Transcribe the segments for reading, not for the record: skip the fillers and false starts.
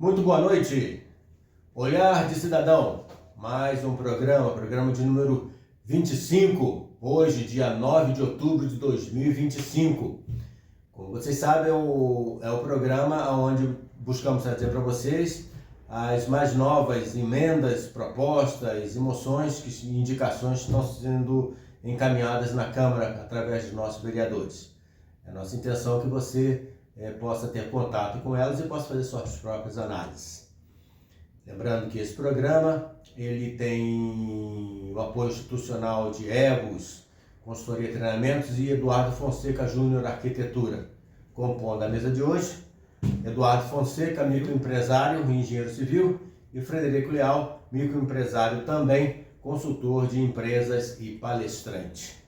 Muito boa noite, Olhar de Cidadão, mais um programa de número 25, hoje, dia 9 de outubro de 2025. Como vocês sabem, é o programa onde buscamos trazer para vocês as mais novas emendas, propostas, moções, indicações que estão sendo encaminhadas na Câmara através de nossos vereadores. É a nossa intenção que você possa ter contato com elas e possa fazer suas próprias análises. Lembrando que esse programa ele tem o apoio institucional de EGOS, Consultoria e Treinamentos, e Eduardo Fonseca Júnior Arquitetura. Compondo a mesa de hoje, Eduardo Fonseca, microempresário e engenheiro civil, e Frederico Leal, microempresário também, consultor de empresas e palestrante.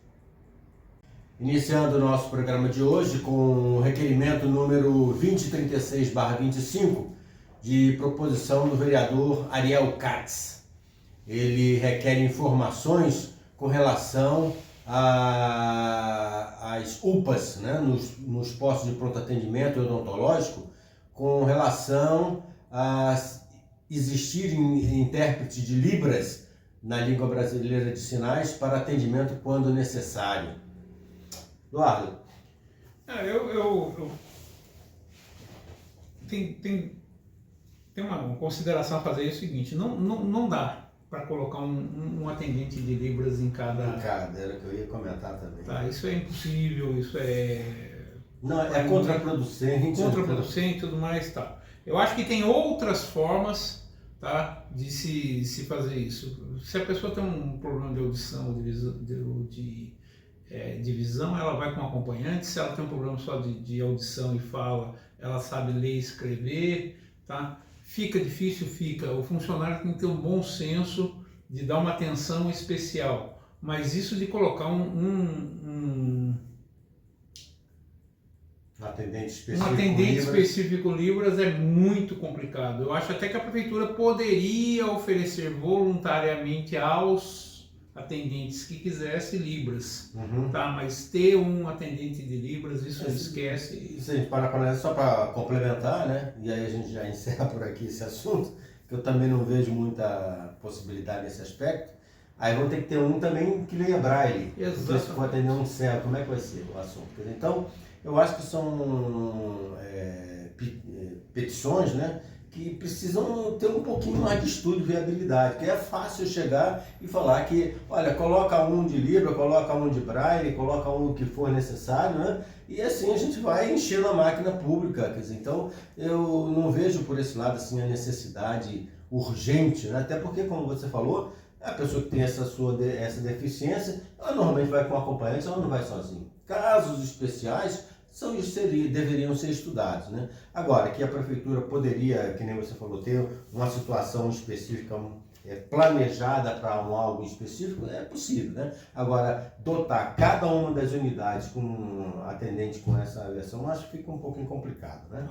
Iniciando o nosso programa de hoje com o requerimento número 2036/25, de proposição do vereador Ariel Katz. Ele requer informações com relação às UPAs, né, nos postos de pronto atendimento odontológico, com relação a existirem intérpretes de Libras na língua brasileira de sinais para atendimento quando necessário. Eduardo. Tem uma consideração a fazer, é o seguinte, não dá para colocar um atendente de Libras em cada... Era o que eu ia comentar também. Tá, isso é impossível, isso é... Não, é contraproducente. Contraproducente e tudo mais, tá. Eu acho que tem outras formas, tá, de se fazer isso. Se a pessoa tem um problema de audição ou de visão, ela vai com um acompanhante. Se ela tem um problema só de audição e fala, ela sabe ler e escrever, tá? Fica difícil, fica. O funcionário tem que ter um bom senso de dar uma atenção especial. Mas isso de colocar um atendente específico Libras é muito complicado. Eu acho até que a prefeitura poderia oferecer voluntariamente aos atendentes que quisessem Libras, tá? Mas ter um atendente de Libras, isso esquece. Isso a gente para só para complementar, né? E aí a gente já encerra por aqui esse assunto, que eu também não vejo muita possibilidade nesse aspecto. Aí vão ter que ter um também que leia Braille. Exato. Porque se for atender um cego, como é que vai ser o assunto? Então, eu acho que são petições, né, que precisam ter um pouquinho mais de estudo e viabilidade, que é fácil chegar e falar que, olha, coloca um de Libra, coloca um de Braille, coloca um que for necessário, né, e assim a gente vai enchendo a máquina pública, quer dizer, então eu não vejo por esse lado assim a necessidade urgente, né, até porque, como você falou, a pessoa que tem essa deficiência, ela normalmente vai com acompanhante, ela não vai sozinha. Casos especiais deveriam ser estudados, né? Agora, que a prefeitura poderia, que nem você falou, ter uma situação específica planejada para algo específico, é possível, né? Agora, dotar cada uma das unidades com um atendente com essa versão, acho que fica um pouquinho complicado, né?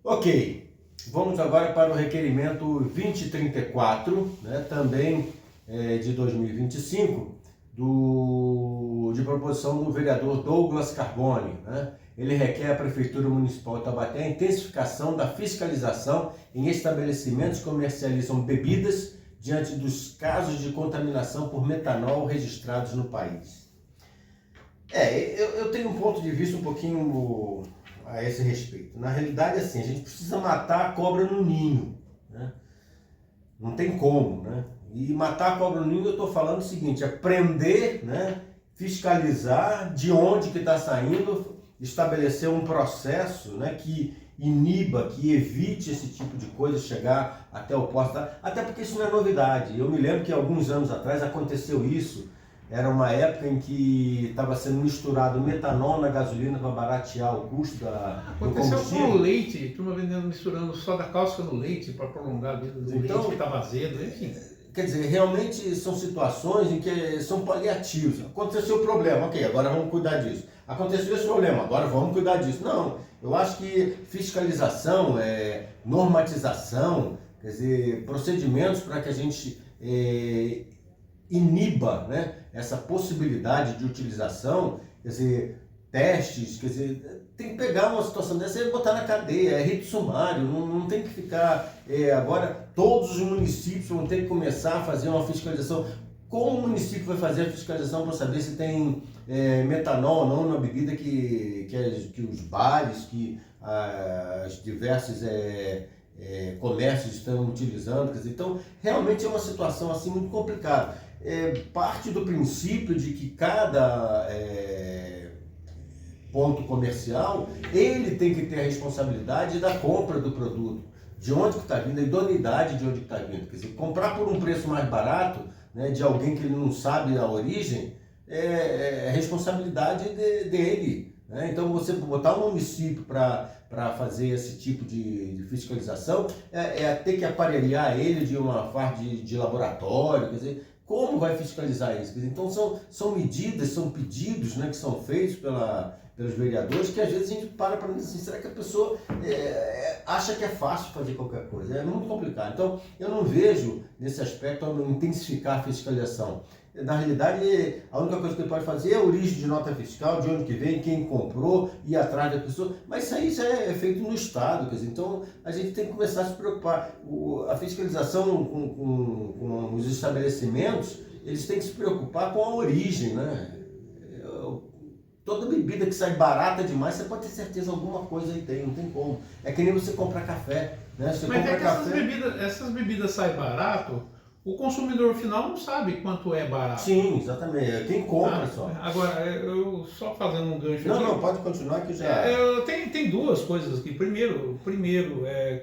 Ok, vamos agora para o requerimento 2034, né? Também de 2025, de proposição do vereador Douglas Carbone, né? Ele requer à Prefeitura Municipal de Taubaté a intensificação da fiscalização em estabelecimentos que comercializam bebidas diante dos casos de contaminação por metanol registrados no país. Eu tenho um ponto de vista um pouquinho a esse respeito. Na realidade, assim, a gente precisa matar a cobra no ninho, né? Não tem como, né? E matar a cobra no ninho, eu estou falando o seguinte, é prender, né, fiscalizar de onde que está saindo, estabelecer um processo, né, que iniba, que evite esse tipo de coisa chegar até o posto, até porque isso não é novidade. Eu me lembro que alguns anos atrás aconteceu isso, era uma época em que estava sendo misturado metanol na gasolina para baratear o custo do combustível. Aconteceu com o leite, turma vendendo, misturando soda cáustica no leite para prolongar a vida do leite que estava azedo, enfim. Quer dizer, realmente são situações em que são paliativos. Aconteceu o problema, ok, agora vamos cuidar disso. Aconteceu esse problema, agora vamos cuidar disso. Não, eu acho que fiscalização, normatização, quer dizer, procedimentos para que a gente iniba, né, essa possibilidade de utilização, quer dizer, testes, quer dizer, tem que pegar uma situação dessa e botar na cadeia, é rito sumário, não tem que ficar... agora, todos os municípios vão ter que começar a fazer uma fiscalização. Como o município vai fazer a fiscalização para saber se tem metanol ou não na bebida que os bares, que as diversos comércios estão utilizando? Quer dizer, então, realmente é uma situação assim muito complicada. Parte do princípio de que cada ponto comercial, ele tem que ter a responsabilidade da compra do produto, de onde que está vindo, a idoneidade de onde está vindo. Quer dizer, comprar por um preço mais barato, né, de alguém que ele não sabe a origem, é responsabilidade dele. Né? Então, você botar um município para fazer esse tipo de fiscalização, ter que aparelhar ele de uma parte de laboratório, quer dizer, como vai fiscalizar isso? Quer dizer, então, são medidas, são pedidos, né, que são feitos pelos vereadores, que às vezes a gente para dizer assim, será que a pessoa acha que é fácil fazer qualquer coisa? É muito complicado. Então, eu não vejo, nesse aspecto, intensificar a fiscalização. Na realidade, a única coisa que ele pode fazer é a origem de nota fiscal, de onde que vem, quem comprou, ir atrás da pessoa, mas isso é feito no Estado, quer dizer, então a gente tem que começar a se preocupar. A fiscalização com os estabelecimentos, eles têm que se preocupar com a origem, né? Toda bebida que sai barata demais, você pode ter certeza alguma coisa aí tem, não tem como. É que nem você comprar café, né? Você Mas compra que café... essas bebidas saem barato, o consumidor final não sabe quanto é barato. Sim, exatamente. Quem compra só. Agora, eu só fazendo um gancho não, aqui. Não, pode continuar que já... Tem duas coisas aqui. Primeiro,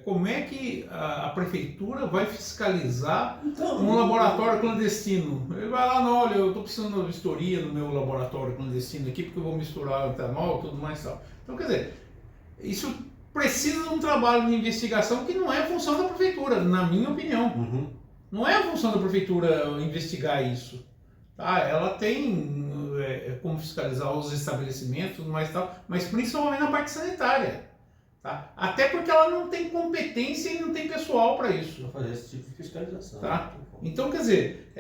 como é que a prefeitura vai fiscalizar um laboratório clandestino? Ele vai lá, não, olha, eu estou precisando de uma vistoria no meu laboratório clandestino aqui, porque eu vou misturar o etanol e tudo mais e tal. Então, quer dizer, isso precisa de um trabalho de investigação que não é função da prefeitura, na minha opinião. Uhum. Não é a função da prefeitura investigar isso. Tá? Ela tem como fiscalizar os estabelecimentos, mas principalmente na parte sanitária. Tá? Até porque ela não tem competência e não tem pessoal para isso. Para fazer esse tipo de fiscalização. Tá? Então, quer dizer,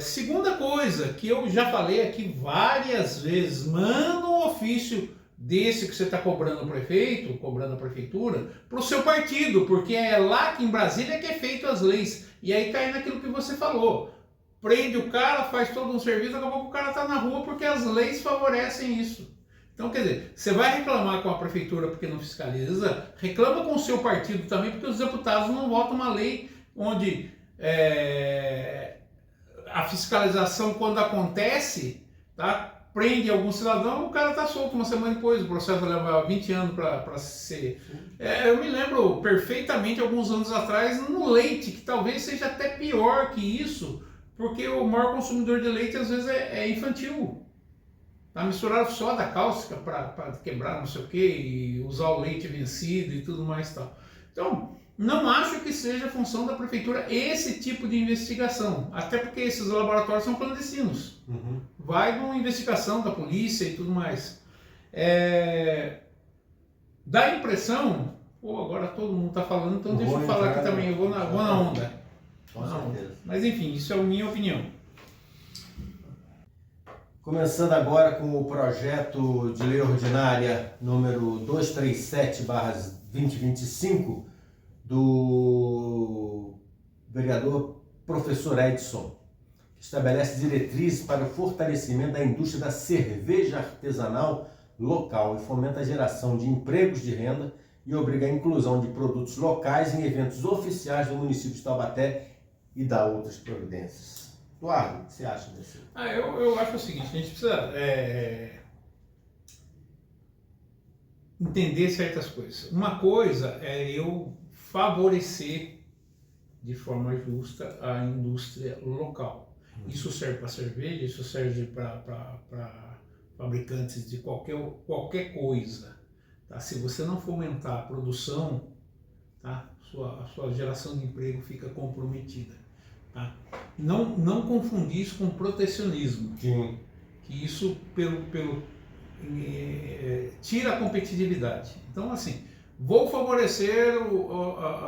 segunda coisa que eu já falei aqui várias vezes, manda um ofício desse que você está cobrando o prefeito, cobrando a prefeitura, para o seu partido, porque é lá que em Brasília que é feito as leis. E aí cai naquilo que você falou. Prende o cara, faz todo um serviço, daqui a pouco o cara está na rua porque as leis favorecem isso. Então, quer dizer, você vai reclamar com a prefeitura porque não fiscaliza, reclama com o seu partido também, porque os deputados não votam uma lei onde a fiscalização, quando acontece, tá? Prende algum cidadão, o cara está solto uma semana depois, o processo leva 20 anos para ser... eu me lembro perfeitamente, alguns anos atrás, no leite, que talvez seja até pior que isso, porque o maior consumidor de leite às vezes é infantil. Tá misturado soda cáustica para quebrar não sei o que, e usar o leite vencido e tudo mais e tal. Então, não acho que seja função da prefeitura esse tipo de investigação, até porque esses laboratórios são clandestinos. Uhum. Vai de uma investigação da polícia e tudo mais. Dá a impressão, agora todo mundo está falando, então deixa eu falar aqui também, eu vou na onda. Com certeza. Mas enfim, isso é a minha opinião. Começando agora com o projeto de lei ordinária número 237/2025 do vereador professor Edson, que estabelece diretrizes para o fortalecimento da indústria da cerveja artesanal local e fomenta a geração de empregos de renda e obriga a inclusão de produtos locais em eventos oficiais do município de Taubaté e dá outras providências. Eduardo, o que você acha desse? Eu acho o seguinte, a gente precisa entender certas coisas. Uma coisa é eu favorecer de forma justa a indústria local. Isso serve para cerveja, isso serve para fabricantes de qualquer coisa. Tá? Se você não fomentar a produção, tá? a sua geração de emprego fica comprometida. Tá? Não confundir isso com protecionismo. Sim. Que isso tira a competitividade. Então, assim, vou favorecer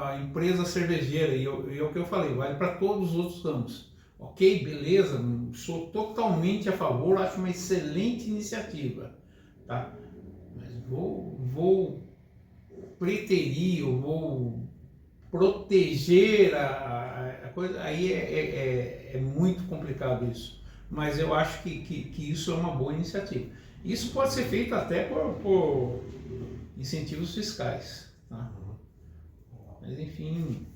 a empresa cervejeira, e é o que eu falei, vale para todos os outros ramos. Ok, beleza, sou totalmente a favor, acho uma excelente iniciativa. tá? Mas vou preterir, eu vou proteger a coisa, aí é muito complicado isso. Mas eu acho que isso é uma boa iniciativa. Isso pode ser feito até por incentivos fiscais, tá? Mas enfim...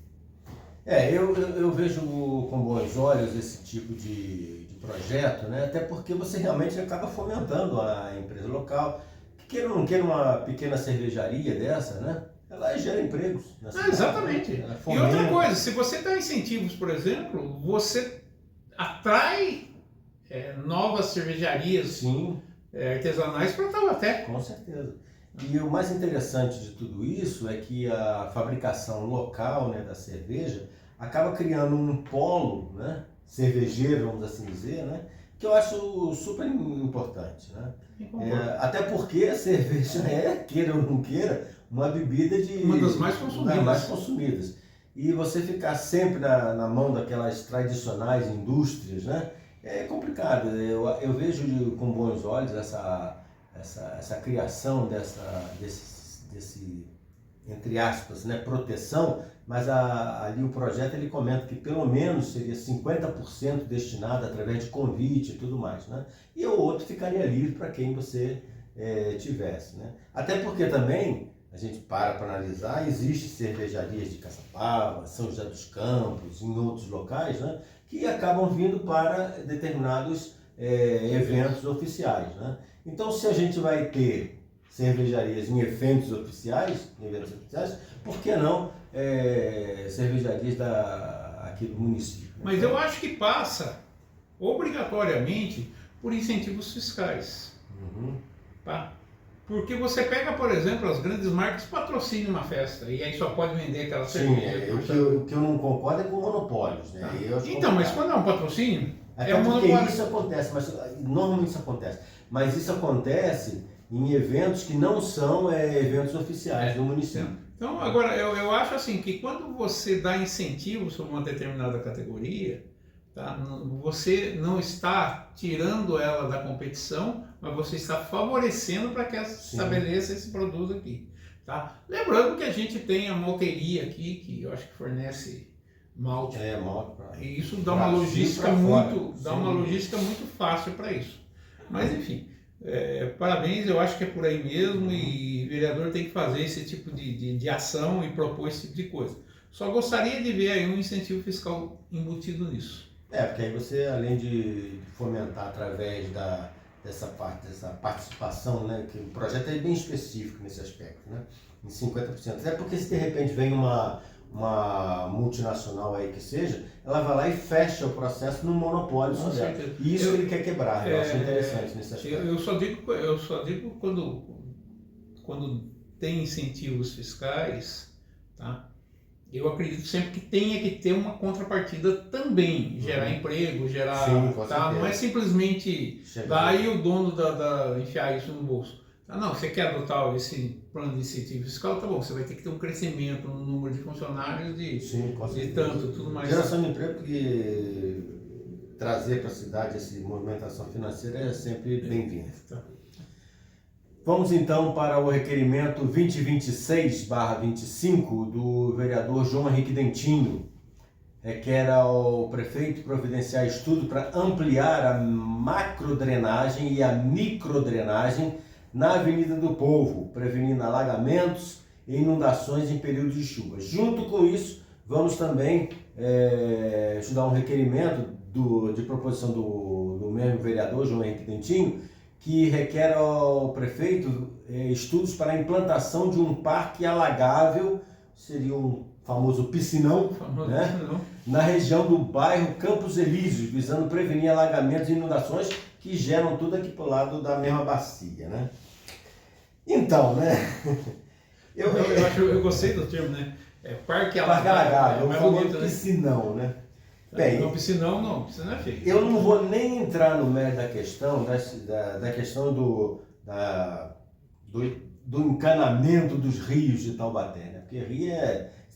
Eu vejo com bons olhos esse tipo de projeto, né? Até porque você realmente acaba fomentando a empresa local. Queira ou não queira uma pequena cervejaria dessa, né? Ela gera empregos na cidade. Exatamente. E outra coisa, se você dá incentivos, por exemplo, você atrai novas cervejarias Sim, artesanais para Taubaté. com certeza. E o mais interessante de tudo isso é que a fabricação local, né, da cerveja acaba criando um polo, né, cervejeiro, vamos assim dizer, né, que eu acho super importante, né? Até porque a cerveja queira ou não queira, uma bebida uma das mais consumidas. mais consumidas. E você ficar sempre na mão daquelas tradicionais indústrias, né, é complicado. Eu vejo com bons olhos essa criação desse, entre aspas, né, proteção, mas ali o projeto ele comenta que pelo menos seria 50% destinado através de convite e tudo mais, né? E o outro ficaria livre para quem você tivesse, né? Até porque também, a gente para analisar, existem cervejarias de Caçapava, São José dos Campos, em outros locais, né, que acabam vindo para determinados eventos oficiais, né? Então, se a gente vai ter cervejarias em eventos oficiais, por que não cervejarias aqui do município? Né? Mas eu acho que passa, obrigatoriamente, por incentivos fiscais. Uhum. Tá? Porque você pega, por exemplo, as grandes marcas patrocinam uma festa e aí só pode vender aquela cerveja. O que eu não concordo é com monopólios, né? Tá. Então, mas quando é um patrocínio, até porque isso acontece, mas normalmente isso acontece. Mas isso acontece em eventos que não são eventos oficiais do município. Então, agora, eu acho assim que quando você dá incentivos para uma determinada categoria, tá, você não está tirando ela da competição, mas você está favorecendo para que ela estabeleça esse produto aqui. Tá? Lembrando que a gente tem a malteria aqui, que eu acho que fornece malte. Malte. E isso dá uma logística muito fácil para isso. Mas enfim, parabéns, eu acho que é por aí mesmo e o vereador tem que fazer esse tipo de ação e propor esse tipo de coisa. Só gostaria de ver aí um incentivo fiscal embutido nisso. Porque aí você, além de fomentar através dessa participação, né, que o projeto é bem específico nesse aspecto, né, em 50%. Até porque se de repente vem uma multinacional aí que seja, ela vai lá e fecha o processo num monopólio só dela. E isso ele quer quebrar, eu acho interessante nesse aspecto. Eu só digo quando tem incentivos fiscais, tá? Eu acredito sempre que tenha que ter uma contrapartida também, gerar emprego, gerar... Sim, tá? Não é simplesmente daí o dono enfiar isso no bolso. Não, você quer adotar esse plano de incentivo fiscal, tá bom, você vai ter que ter um crescimento no número de funcionários de tanto, tudo mais. Geração de emprego, porque trazer para a cidade essa movimentação financeira é sempre bem-vinda. Tá. Vamos então para o requerimento 2026/25 do vereador João Henrique Dentinho. Requer ao prefeito providenciar estudo para ampliar a macrodrenagem e a microdrenagem na Avenida do Povo, prevenindo alagamentos e inundações em períodos de chuva. Junto com isso, vamos também estudar um requerimento de proposição do mesmo vereador, João Henrique Dentinho, que requer ao prefeito estudos para a implantação de um parque alagável, seria um famoso piscinão, na região do bairro Campos Elíseos, visando prevenir alagamentos e inundações que geram tudo aqui para o lado da mesma bacia, né? Então, né? Eu gostei do termo, né? Parque alagável, é o famoso piscinão, né? Bem, não, piscinão é feio. Eu não vou nem entrar no mérito da questão, da questão do encanamento dos rios de Taubaté, né? Porque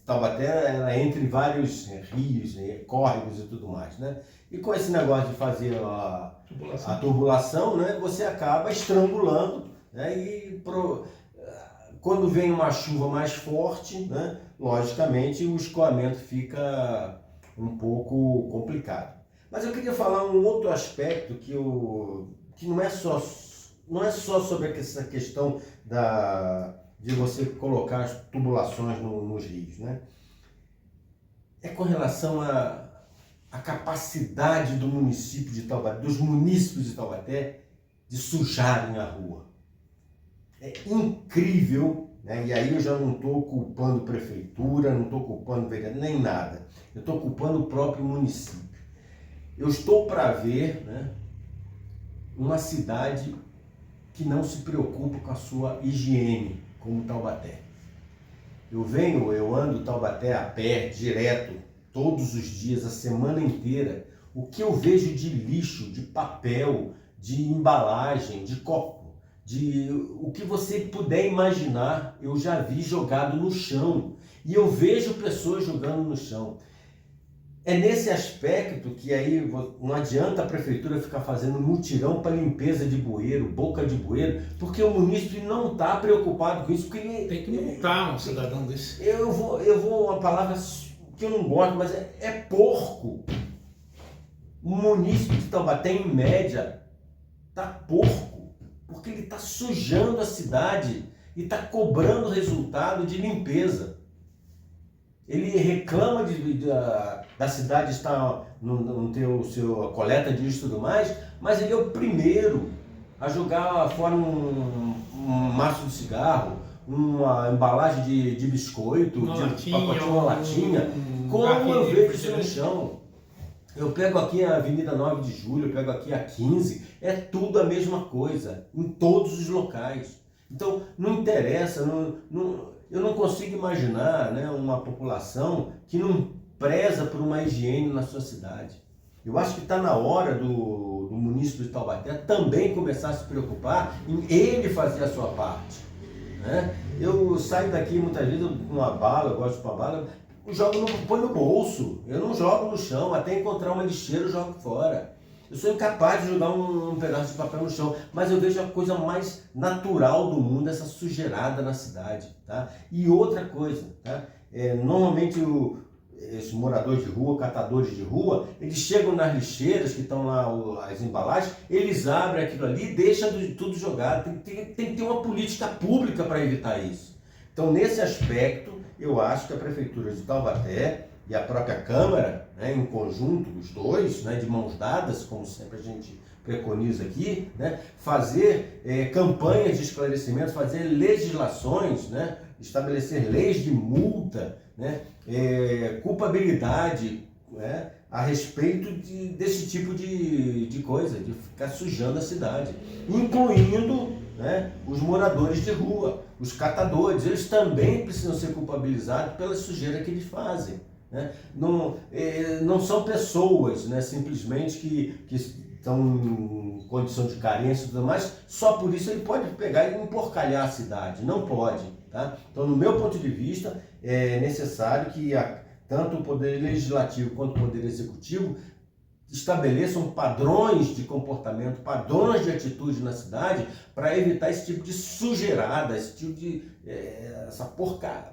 Taubaté ela entra em vários rios, córregos e tudo mais, né? E com esse negócio de fazer a tubulação, né, você acaba estrangulando né? Quando vem uma chuva mais forte, né, logicamente o escoamento fica um pouco complicado. Mas eu queria falar um outro aspecto que não é só sobre essa questão de você colocar as tubulações nos rios, né? É com relação à capacidade do município de Taubaté, dos munícipes de Taubaté, de sujarem a rua. É incrível, né? E aí eu já não estou culpando prefeitura, não estou culpando vereador, nem nada. Eu estou culpando o próprio município. Eu estou para ver, né, uma cidade que não se preocupa com a sua higiene, como Taubaté. Eu ando Taubaté a pé, direto, todos os dias, a semana inteira. O que eu vejo de lixo, de papel, de embalagem, de copo, o que você puder imaginar, eu já vi jogado no chão. E eu vejo pessoas jogando no chão. É nesse aspecto que aí não adianta a prefeitura ficar fazendo mutirão para limpeza de bueiro, boca de bueiro, porque o munícipe não está preocupado com isso. Porque tem que multar um cidadão desse. Eu vou uma palavra que eu não gosto, mas é porco. O munícipe de Taubaté, em média, está porco, porque ele está sujando a cidade e está cobrando resultado de limpeza. Ele reclama da cidade estar não ter a coleta de lixo e tudo mais, mas ele é o primeiro a jogar fora um maço de cigarro, uma embalagem de biscoito, uma latinha. Como eu vejo isso no chão? Eu pego aqui a Avenida 9 de Julho, eu pego aqui a 15, é tudo a mesma coisa, em todos os locais. Então, não interessa, eu não consigo imaginar, né, uma população que não preza por uma higiene na sua cidade. Eu acho que está na hora do município de Taubaté também começar a se preocupar em ele fazer a sua parte, né? Eu saio daqui muitas vezes com uma bala, eu gosto de uma bala, põe no bolso, eu não jogo no chão, até encontrar uma lixeira eu jogo fora. Eu sou incapaz de jogar um pedaço de papel no chão, mas eu vejo a coisa mais natural do mundo, essa sujeirada na cidade, tá? E outra coisa, tá? Normalmente esses moradores de rua, catadores de rua, eles chegam nas lixeiras que estão lá, as embalagens, eles abrem aquilo ali e deixam tudo jogado. Tem que ter uma política pública para evitar isso. Então, nesse aspecto, eu acho que a Prefeitura de Taubaté e a própria Câmara, né, em conjunto, os dois, né, de mãos dadas, como sempre a gente preconiza aqui, né, fazer campanhas de esclarecimento, fazer legislações, né, estabelecer leis de multa, né, culpabilidade, né, a respeito desse tipo de coisa, de ficar sujando a cidade, incluindo, né, os moradores de rua, os catadores. Eles também precisam ser culpabilizados pela sujeira que eles fazem, né? Não são pessoas, né, simplesmente que estão em condição de carência e tudo mais, só por isso ele pode pegar e emporcalhar a cidade. Não pode, tá? Então, no meu ponto de vista, é necessário que tanto o Poder Legislativo quanto o Poder Executivo estabeleçam padrões de comportamento, padrões de atitude na cidade para evitar esse tipo de sujeirada, esse tipo de essa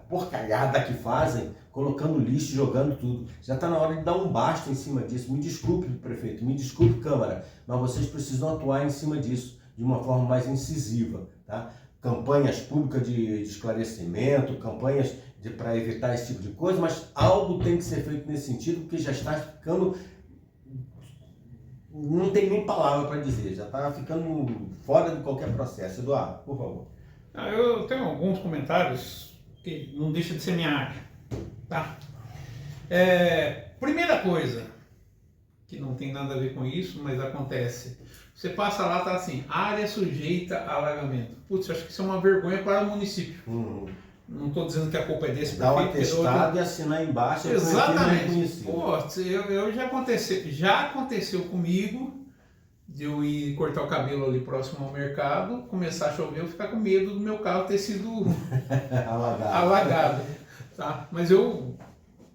porcalhada que fazem, colocando lixo, jogando tudo. Já está na hora de dar um basta em cima disso. Me desculpe, prefeito, me desculpe, Câmara, mas vocês precisam atuar em cima disso de uma forma mais incisiva, tá? Campanhas públicas de esclarecimento, campanhas para evitar esse tipo de coisa, mas algo tem que ser feito nesse sentido, porque já está ficando... Não tem nem palavra para dizer, já está ficando fora de qualquer processo. Eduardo, por favor. Eu tenho alguns comentários que não deixa de ser minha área, tá? Primeira coisa, que não tem nada a ver com isso, mas acontece. Você passa lá, tá assim, área sujeita a alagamento. Putz, eu acho que isso é uma vergonha para o município. Não estou dizendo que a culpa é desse prefeito. Dá um atestado e assinar embaixo. Exatamente. Pô, já aconteceu comigo de eu ir cortar o cabelo ali próximo ao mercado, começar a chover, eu ficar com medo do meu carro ter sido alagado. Tá? Mas eu,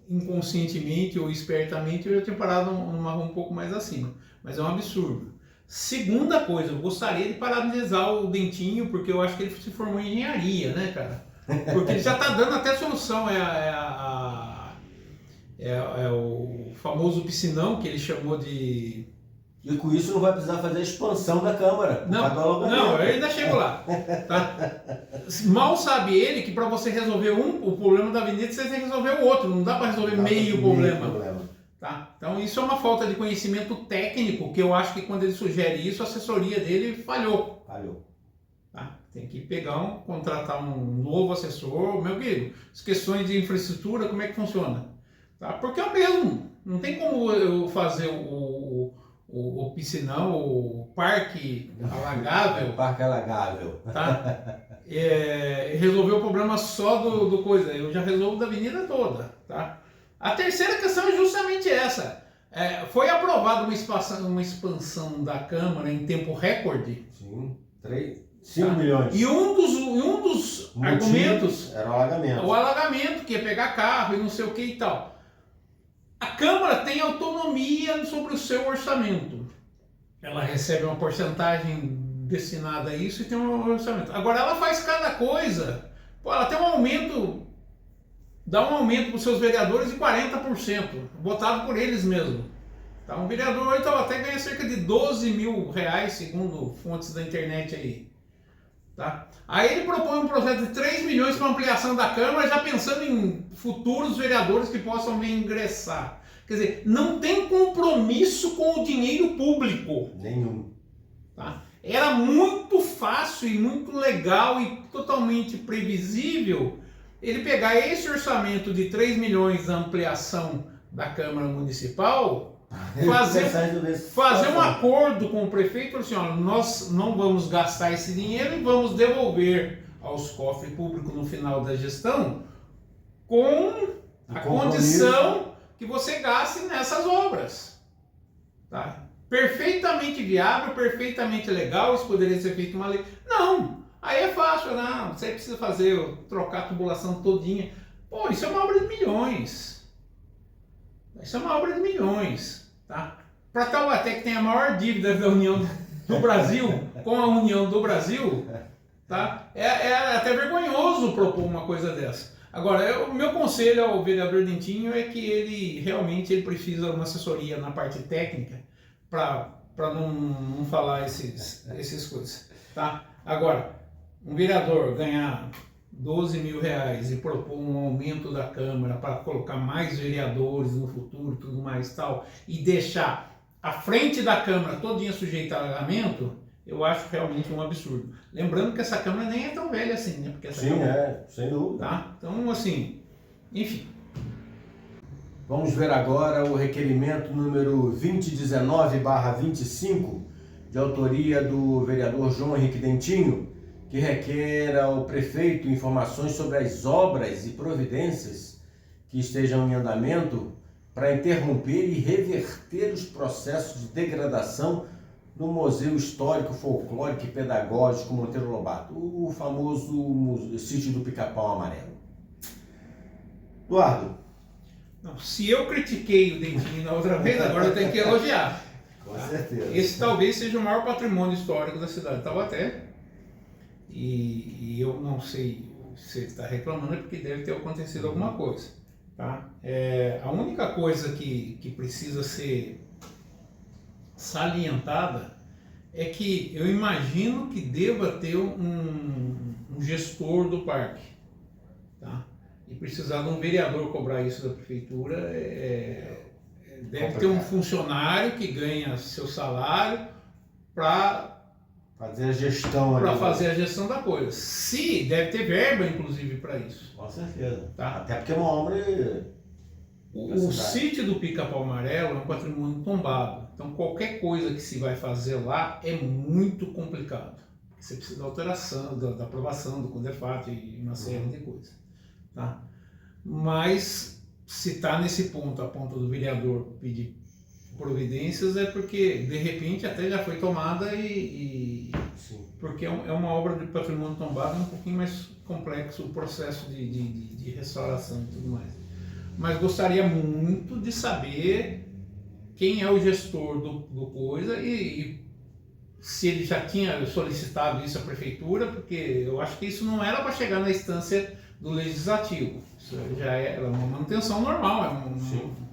inconscientemente ou espertamente, eu já tinha parado numa rua um pouco mais acima. Mas é um absurdo. Segunda coisa, eu gostaria de parabenizar o Dentinho, porque eu acho que ele se formou em engenharia, né, cara? Porque ele já está dando até solução, é o famoso piscinão que ele chamou de... E com isso não vai precisar fazer a expansão da Câmara. Não, eu ainda chego lá. Tá? Mal sabe ele que para você resolver o problema da avenida, você tem que resolver o outro. Não dá para resolver meio problema. Tá? Então isso é uma falta de conhecimento técnico, que eu acho que quando ele sugere isso, a assessoria dele falhou. Tá? Tem que contratar um novo assessor. Meu querido, as questões de infraestrutura, como é que funciona? Tá? Porque é o mesmo. Não tem como eu fazer o piscinão, o parque alagável. Parque alagável. Tá? Resolver o problema só do coisa. Eu já resolvo da avenida toda. Tá? A terceira questão é justamente essa. Foi aprovada uma expansão da Câmara em tempo recorde. Sim, 5 milhões. E um dos argumentos era o alagamento. O alagamento, que ia pegar carro e não sei o que e tal. A Câmara tem autonomia sobre o seu orçamento. Ela recebe uma porcentagem destinada a isso e tem um orçamento. Agora, ela faz cada coisa. Ela tem dá um aumento para os seus vereadores de 40%, votado por eles mesmos. Tá? Um vereador então, até ganha cerca de 12 mil reais, segundo fontes da internet aí. Tá? Aí ele propõe um projeto de 3 milhões para ampliação da Câmara, já pensando em futuros vereadores que possam vir ingressar. Quer dizer, não tem compromisso com o dinheiro público. Nenhum. Tá? Era muito fácil e muito legal e totalmente previsível ele pegar esse orçamento de 3 milhões da ampliação da Câmara Municipal, fazer um acordo com o prefeito, assim, ó, nós não vamos gastar esse dinheiro e vamos devolver aos cofres públicos no final da gestão com a condição que você gaste nessas obras. Tá? Perfeitamente viável, perfeitamente legal, isso poderia ser feito uma lei. Não! Aí é fácil, não, você precisa trocar a tubulação todinha. Pô, isso é uma obra de milhões. Isso é uma obra de milhões. Tá? Para Taubaté, que tem a maior dívida da União do Brasil, com a União do Brasil, tá? É até vergonhoso propor uma coisa dessa. Agora, o meu conselho ao vereador Dentinho é que ele realmente precisa de uma assessoria na parte técnica para não falar essas coisas. Tá? Agora, um vereador ganhar 12 mil reais e propor um aumento da Câmara para colocar mais vereadores no futuro, tudo mais tal, e deixar a frente da Câmara todinha sujeita a alagamento, eu acho realmente um absurdo. Lembrando que essa Câmara nem é tão velha assim, né? Porque essa Sim, Câmara, sem dúvida. Tá? Então, assim, enfim. Vamos ver agora o requerimento número 2019/25, de autoria do vereador João Henrique Dentinho, que requer ao prefeito informações sobre as obras e providências que estejam em andamento para interromper e reverter os processos de degradação no Museu Histórico, Folclórico e Pedagógico Monteiro Lobato, o famoso sítio do Pica-Pau Amarelo. Eduardo. Não, se eu critiquei o Dentinho na outra vez, agora eu tenho que elogiar. Com certeza. Esse talvez seja o maior patrimônio histórico da cidade de Taubaté. E eu não sei se ele está reclamando, é porque deve ter acontecido alguma coisa. Tá? A única coisa que precisa ser salientada é que eu imagino que deva ter um gestor do parque. Tá? E precisar de um vereador cobrar isso da prefeitura, deve ter um funcionário que ganha seu salário para fazer a gestão. Para fazer a gestão da coisa. Se deve ter verba, inclusive, para isso. Com certeza. Tá? Até porque é uma obra. O sítio do Pica-Pau Amarelo é um patrimônio tombado. Então, qualquer coisa que se vai fazer lá é muito complicado. Você precisa da alteração, da aprovação do CONDEFAT e uma série de coisas. Tá? Mas, se está nesse ponto, a ponto do vereador pedir providências, é porque, de repente, até já foi tomada porque é uma obra de patrimônio tombado, um pouquinho mais complexo o processo de restauração e tudo mais. Mas gostaria muito de saber quem é o gestor do coisa e se ele já tinha solicitado isso à prefeitura, porque eu acho que isso não era para chegar na instância do legislativo. Isso já era uma manutenção normal.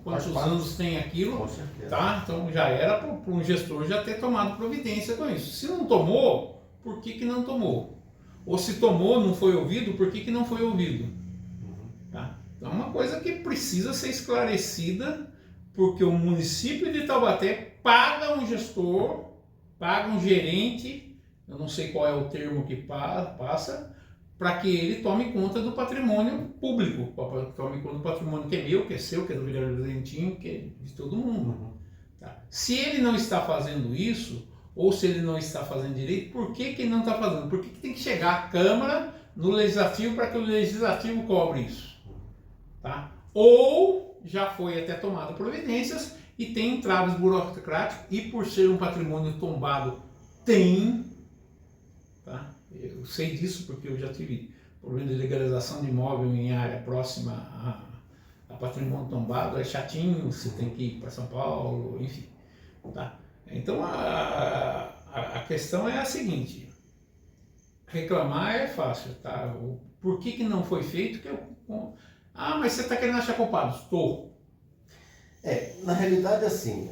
Quantos anos tem aquilo? Com certeza. Tá? Então já era para um gestor já ter tomado providência com isso. Se não tomou, por que não tomou? Ou se tomou, não foi ouvido, por que não foi ouvido? Tá? Então é uma coisa que precisa ser esclarecida, porque o município de Taubaté paga um gestor, paga um gerente, eu não sei qual é o termo que passa, para que ele tome conta do patrimônio público, tome conta do patrimônio que é meu, que é seu, que é do vereador Dentinho, que é de todo mundo. Tá? Se ele não está fazendo isso, ou se ele não está fazendo direito, por que ele não está fazendo? Por que tem que chegar à Câmara, no Legislativo, para que o Legislativo cobre isso? Tá? Ou já foi até tomado providências e tem entraves burocráticos, e por ser um patrimônio tombado, tem, tá? Eu sei disso porque eu já tive problema de legalização de imóvel em área próxima a patrimônio tombado, é chatinho, você tem que ir para São Paulo, enfim. Tá? Então a questão é a seguinte: reclamar é fácil, tá? Por que não foi feito? Mas você está querendo achar culpado? Estou. Na realidade, assim,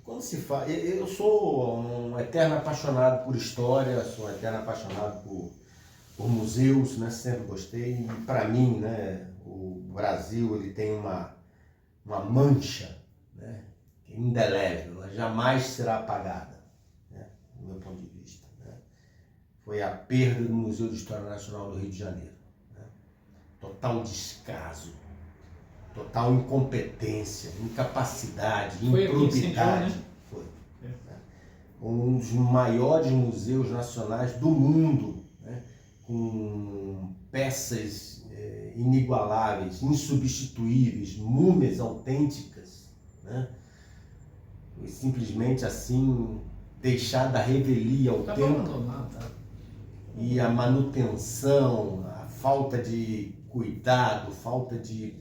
quando se fala. Eu sou um eterno apaixonado por história, sou um eterno apaixonado por museus, né? Sempre gostei. E para mim, né, o Brasil ele tem uma mancha, né, indelével, ela jamais será apagada, né, do meu ponto de vista. Né? Foi a perda do Museu de História Nacional do Rio de Janeiro. Né? Total descaso. Total incompetência, incapacidade, improbidade. Né? Foi. Um dos maiores museus nacionais do mundo, né? Com peças inigualáveis, insubstituíveis, múmias autênticas. Né? E simplesmente assim, deixar da revelia ao tempo. E a manutenção, a falta de cuidado, falta de...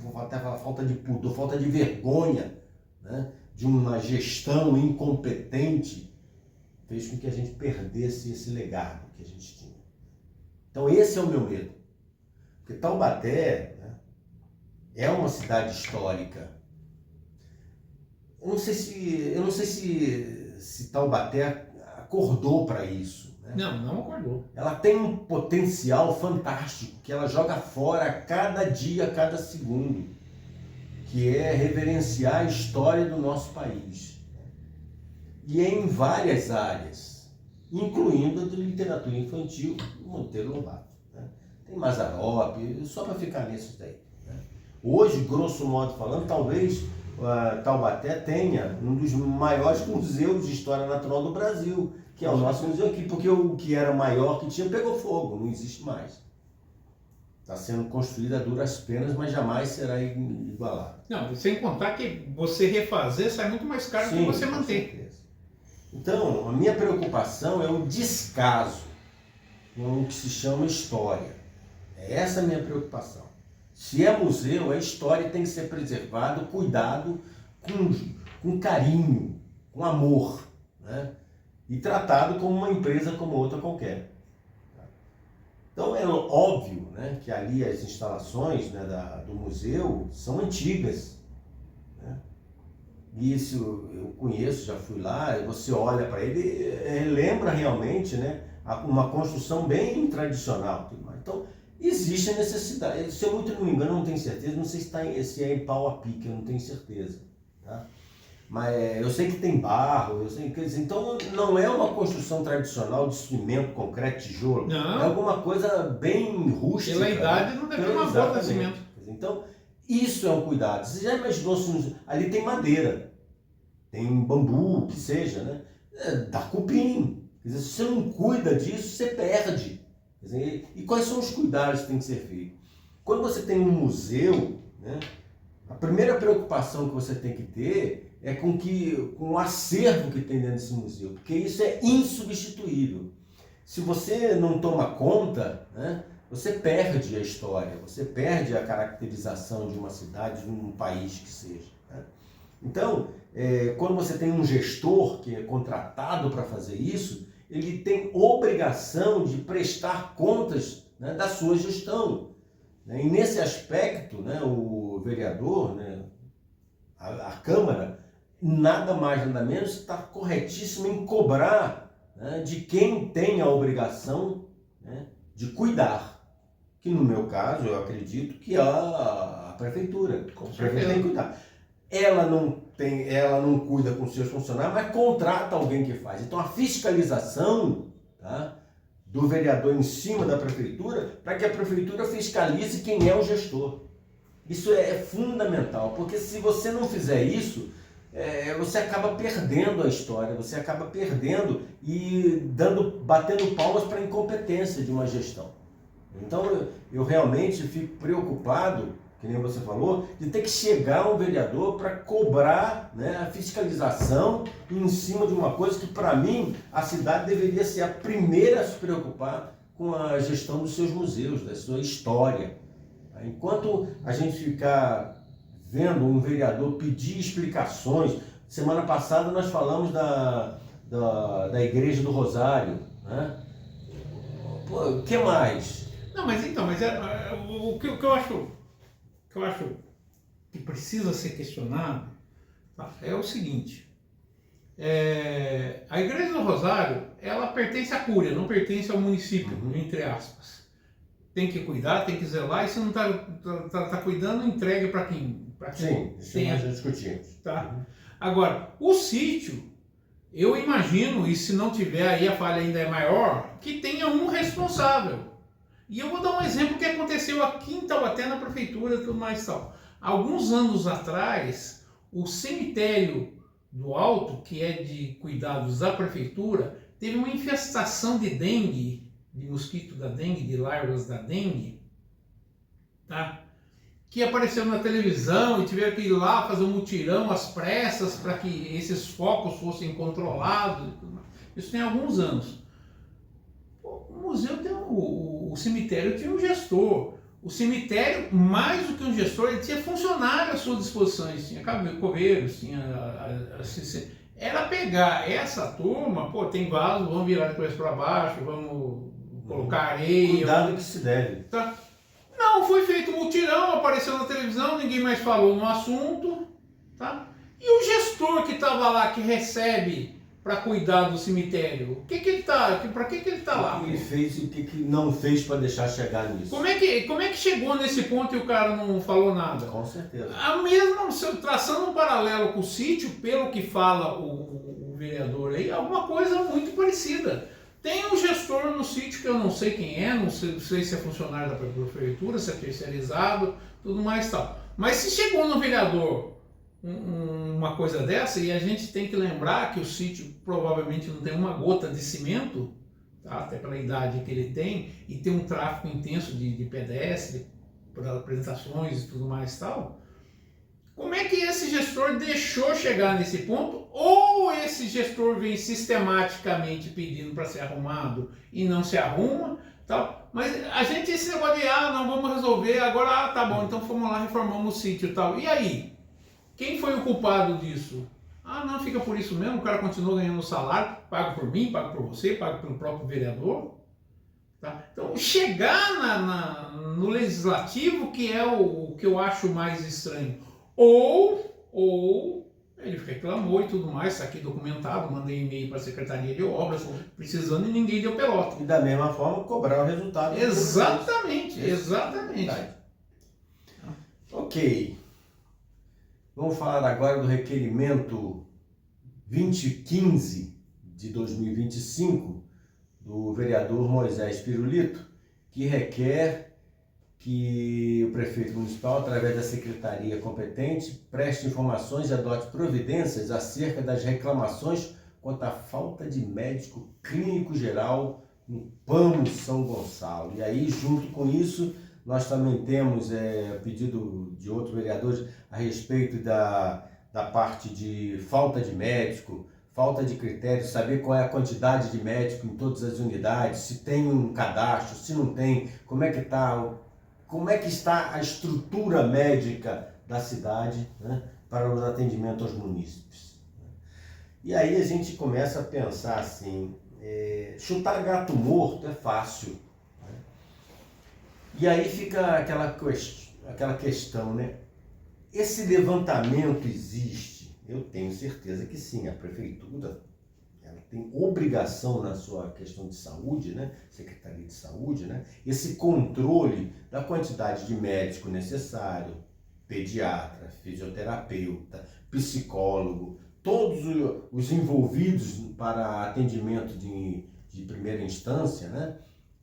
vou até falar falta de pudor, falta de vergonha, né, de uma gestão incompetente, fez com que a gente perdesse esse legado que a gente tinha. Então esse é o meu medo. Porque Taubaté, né, é uma cidade histórica. Eu não sei se Taubaté acordou para isso. Não acordou. Ela tem um potencial fantástico que ela joga fora a cada dia, a cada segundo, que é reverenciar a história do nosso país. E é em várias áreas, incluindo a de literatura infantil, Monteiro Lobato. Né? Tem Mazzaropi, só para ficar nisso daí. Né? Hoje, grosso modo falando, talvez Taubaté tenha um dos maiores museus de história natural do Brasil, que é o nosso museu aqui, porque o que era maior que tinha pegou fogo, não existe mais. Está sendo construído a duras penas, mas jamais será igualado. Não, sem contar que você refazer sai muito mais caro do que você manter. Certeza. Então, a minha preocupação é o descaso com o que se chama história. É essa a minha preocupação. Se é museu, a história tem que ser preservada, cuidado, com carinho, com amor, né? E tratado como uma empresa como outra qualquer. Então é óbvio, né, que ali as instalações, né, do museu são antigas. Né? Isso eu conheço, já fui lá, e você olha para ele, lembra realmente, né, uma construção bem tradicional. Então existe a necessidade, se eu muito não me engano, não tenho certeza, não sei se é em pau a pique, eu não tenho certeza. Tá? Mas eu sei que tem barro, então não é uma construção tradicional de cimento, concreto, tijolo. Não. É alguma coisa bem rústica. Pela idade não deve ter uma boa de cimento. Então, isso é um cuidado. Você já imaginou se ali tem madeira, tem bambu, que seja, né? Dá cupim. Quer dizer, se você não cuida disso, você perde. Quer dizer, e quais são os cuidados que tem que ser feitos? Quando você tem um museu, né, a primeira preocupação que você tem que ter é com o acervo que tem dentro desse museu, porque isso é insubstituível. Se você não toma conta, né, você perde a história, você perde a caracterização de uma cidade, de um país que seja. Né? Então, quando você tem um gestor que é contratado para fazer isso, ele tem obrigação de prestar contas, né, da sua gestão. Né? E nesse aspecto, né, o vereador, né, a Câmara, nada mais nada menos está corretíssimo em cobrar, né, de quem tem a obrigação, né, de cuidar. Que no meu caso, eu acredito que a prefeitura. Com A prefeitura tem que certeza. cuidar. Ela não cuida com seus funcionários, mas contrata alguém que faz. Então a fiscalização, tá, do vereador em cima da prefeitura, para que a prefeitura fiscalize quem é o gestor. Isso é fundamental, porque se você não fizer isso, você acaba perdendo a história, você acaba perdendo e batendo palmas para a incompetência de uma gestão. Então eu realmente fico preocupado, que nem você falou, de ter que chegar um vereador para cobrar, né, a fiscalização em cima de uma coisa que, para mim, a cidade deveria ser a primeira a se preocupar com a gestão dos seus museus, da sua história. Enquanto a gente ficar vendo um vereador pedir explicações, semana passada nós falamos da Igreja do Rosário, né? Pô, o que mais? Não, mas então, o que eu acho que precisa ser questionado, tá, é o seguinte: a Igreja do Rosário, ela pertence à Cúria, não pertence ao município, entre aspas. Tem que cuidar, tem que zelar, e se não está cuidando, entregue para quem? Sim, isso nós já discutimos. Tá? Agora, o sítio, eu imagino, e se não tiver aí a falha ainda é maior, que tenha um responsável. E eu vou dar um exemplo que aconteceu aqui em Taubaté, na prefeitura, tudo mais e tal. Alguns anos atrás, o cemitério do Alto, que é de cuidados da prefeitura, teve uma infestação de dengue, de mosquito da dengue, de larvas da dengue, tá? Que apareceu na televisão e tiveram que ir lá fazer um mutirão às pressas para que esses focos fossem controlados. Isso tem alguns anos. O museu tem o cemitério tinha um gestor. O cemitério, mais do que um gestor, ele tinha funcionário à sua disposição. Ele tinha coveiros, tinha assistente. Era pegar essa turma, pô, tem vaso, vamos virar a coisa para baixo, vamos colocar areia. Cuidado que se deve. Tá. Não, foi feito um mutirão, apareceu na televisão, ninguém mais falou no assunto, tá? E o gestor que estava lá, que recebe para cuidar do cemitério, para que ele está lá? O que ele fez e o que não fez para deixar chegar nisso? Como é que chegou nesse ponto e o cara não falou nada? Com certeza. A mesma, traçando um paralelo com o sítio, pelo que fala o vereador aí, alguma coisa muito parecida. Tem um gestor no sítio que eu não sei quem é, não sei se é funcionário da prefeitura, se é terceirizado, tudo mais e tal. Mas se chegou no vereador uma coisa dessa, e a gente tem que lembrar que o sítio provavelmente não tem uma gota de cimento, tá? Até pela idade que ele tem, e tem um tráfego intenso de pedestre, para apresentações e tudo mais e tal. Como é que esse gestor deixou chegar nesse ponto? Ou esse gestor vem sistematicamente pedindo para ser arrumado e não se arruma, tal? Mas a gente, esse negócio de, não, vamos resolver, agora, tá bom, então fomos lá, reformamos o sítio e tal. E aí? Quem foi o culpado disso? Não, fica por isso mesmo, o cara continua ganhando salário, pago por mim, pago por você, pago pelo próprio vereador. Tá? Então, chegar no legislativo, que é o que eu acho mais estranho. Ou ele reclamou e tudo mais, está aqui documentado, mandei e-mail para a Secretaria de Obras, precisando e ninguém deu pelota. E da mesma forma cobrar o resultado. Exatamente, exatamente. Ok. Vamos falar agora do requerimento 2015 de 2025 do vereador Moisés Pirulito, que requer que o prefeito municipal, através da secretaria competente, preste informações e adote providências acerca das reclamações quanto à falta de médico clínico geral no PAMO São Gonçalo. E aí, junto com isso, nós também temos pedido de outros vereadores a respeito da parte de falta de médico, falta de critérios, saber qual é a quantidade de médico em todas as unidades, se tem um cadastro, se não tem, como é que está a estrutura médica da cidade, né, para o atendimento aos munícipes. E aí a gente começa a pensar assim, chutar gato morto é fácil, né? E aí fica aquela questão, né? Esse levantamento existe? Eu tenho certeza que sim, a prefeitura ela tem obrigação na sua questão de saúde, né? Secretaria de Saúde, né? Esse controle da quantidade de médico necessário, pediatra, fisioterapeuta, psicólogo, todos os envolvidos para atendimento de primeira instância, né?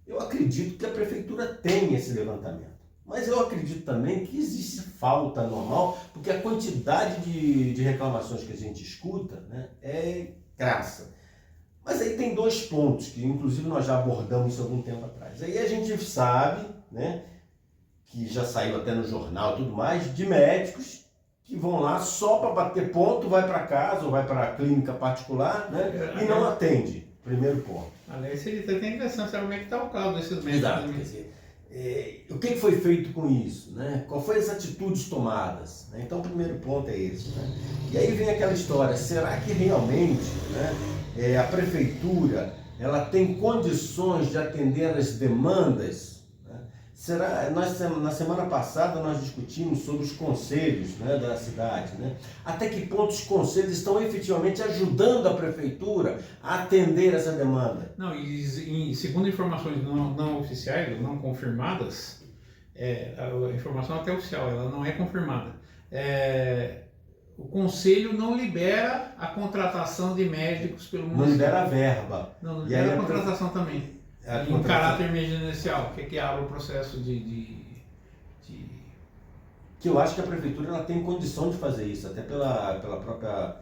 Eu acredito que a prefeitura tem esse levantamento. Mas eu acredito também que existe falta normal, porque a quantidade de reclamações que a gente escuta, né, é crassa. Mas aí tem dois pontos, que inclusive nós já abordamos isso algum tempo atrás. Aí a gente sabe, né, que já saiu até no jornal e tudo mais, de médicos que vão lá só para bater ponto, vai para casa ou vai para a clínica particular, né, e não atende. Primeiro ponto. Aliás, ele tem impressão de saber como é que está o caso desses médicos. Exato, quer dizer, o que foi feito com isso, né? Qual foi as atitudes tomadas, né? Então o primeiro ponto é esse, né? E aí vem aquela história, será que realmente, né, a prefeitura ela tem condições de atender às demandas, né? Na semana passada nós discutimos sobre os conselhos, né, da cidade, né? Até que ponto os conselhos estão efetivamente ajudando a prefeitura a atender essa demanda? Não, e segundo informações não oficiais, não confirmadas, a informação até oficial, ela não é confirmada. O conselho não libera a contratação de médicos pelo município. Não libera a verba. Não libera a contratação também. Em caráter emergencial, que abre o processo que eu acho que a prefeitura ela tem condição de fazer isso, até pela própria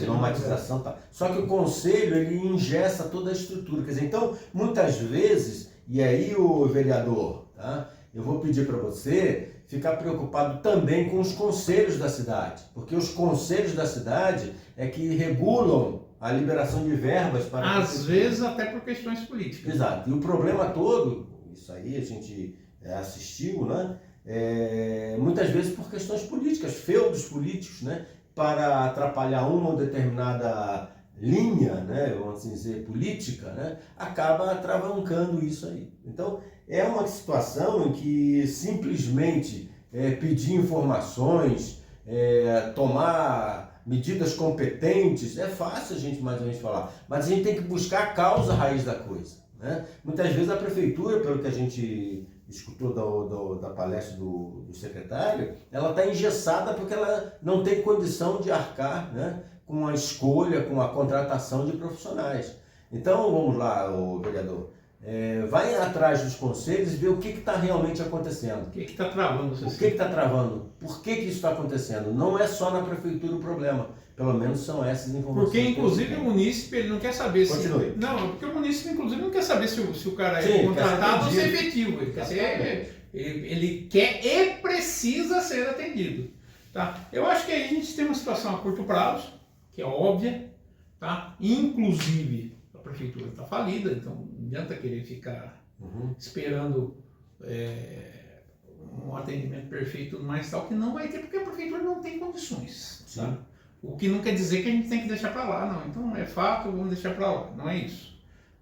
normatização. Tá. Só que o conselho ele engessa toda a estrutura. Quer dizer, então, muitas vezes, e aí o vereador, tá? Eu vou pedir para você ficar preocupado também com os conselhos da cidade, porque os conselhos da cidade é que regulam a liberação de verbas para... Às vezes até por questões políticas. Exato. E o problema todo, isso aí a gente assistiu, né? Muitas vezes por questões políticas, feudos políticos, né? Para atrapalhar uma ou determinada linha, né? Vamos assim dizer, política, né? Acaba travancando isso aí. Então, é uma situação em que simplesmente pedir informações, tomar medidas competentes, é fácil a gente mais ou menos falar, mas a gente tem que buscar a causa raiz da coisa, né? Muitas vezes a prefeitura, pelo que a gente escutou da palestra do secretário, ela está engessada porque ela não tem condição de arcar, né, com a escolha, com a contratação de profissionais. Então, vamos lá, vereador, vai atrás dos conselhos e ver o que está realmente acontecendo. O que está travando? O que está travando? Por que isso está acontecendo? Não é só na prefeitura o problema. Pelo menos são essas informações. Porque, inclusive, o munícipe ele não quer saber se... Continue. Não, porque o munícipe, inclusive, não quer saber se o cara é contratado ou se é efetivo. Ele quer ele quer e precisa ser atendido. Tá? Eu acho que aí a gente tem uma situação a curto prazo, que é óbvia, tá? Inclusive, a prefeitura está falida, então não adianta querer ficar esperando um atendimento perfeito e tudo mais tal, que não vai ter, porque a prefeitura não tem condições. Tá? O que não quer dizer que a gente tem que deixar para lá, não. Então é fato, vamos deixar para lá. Não é isso.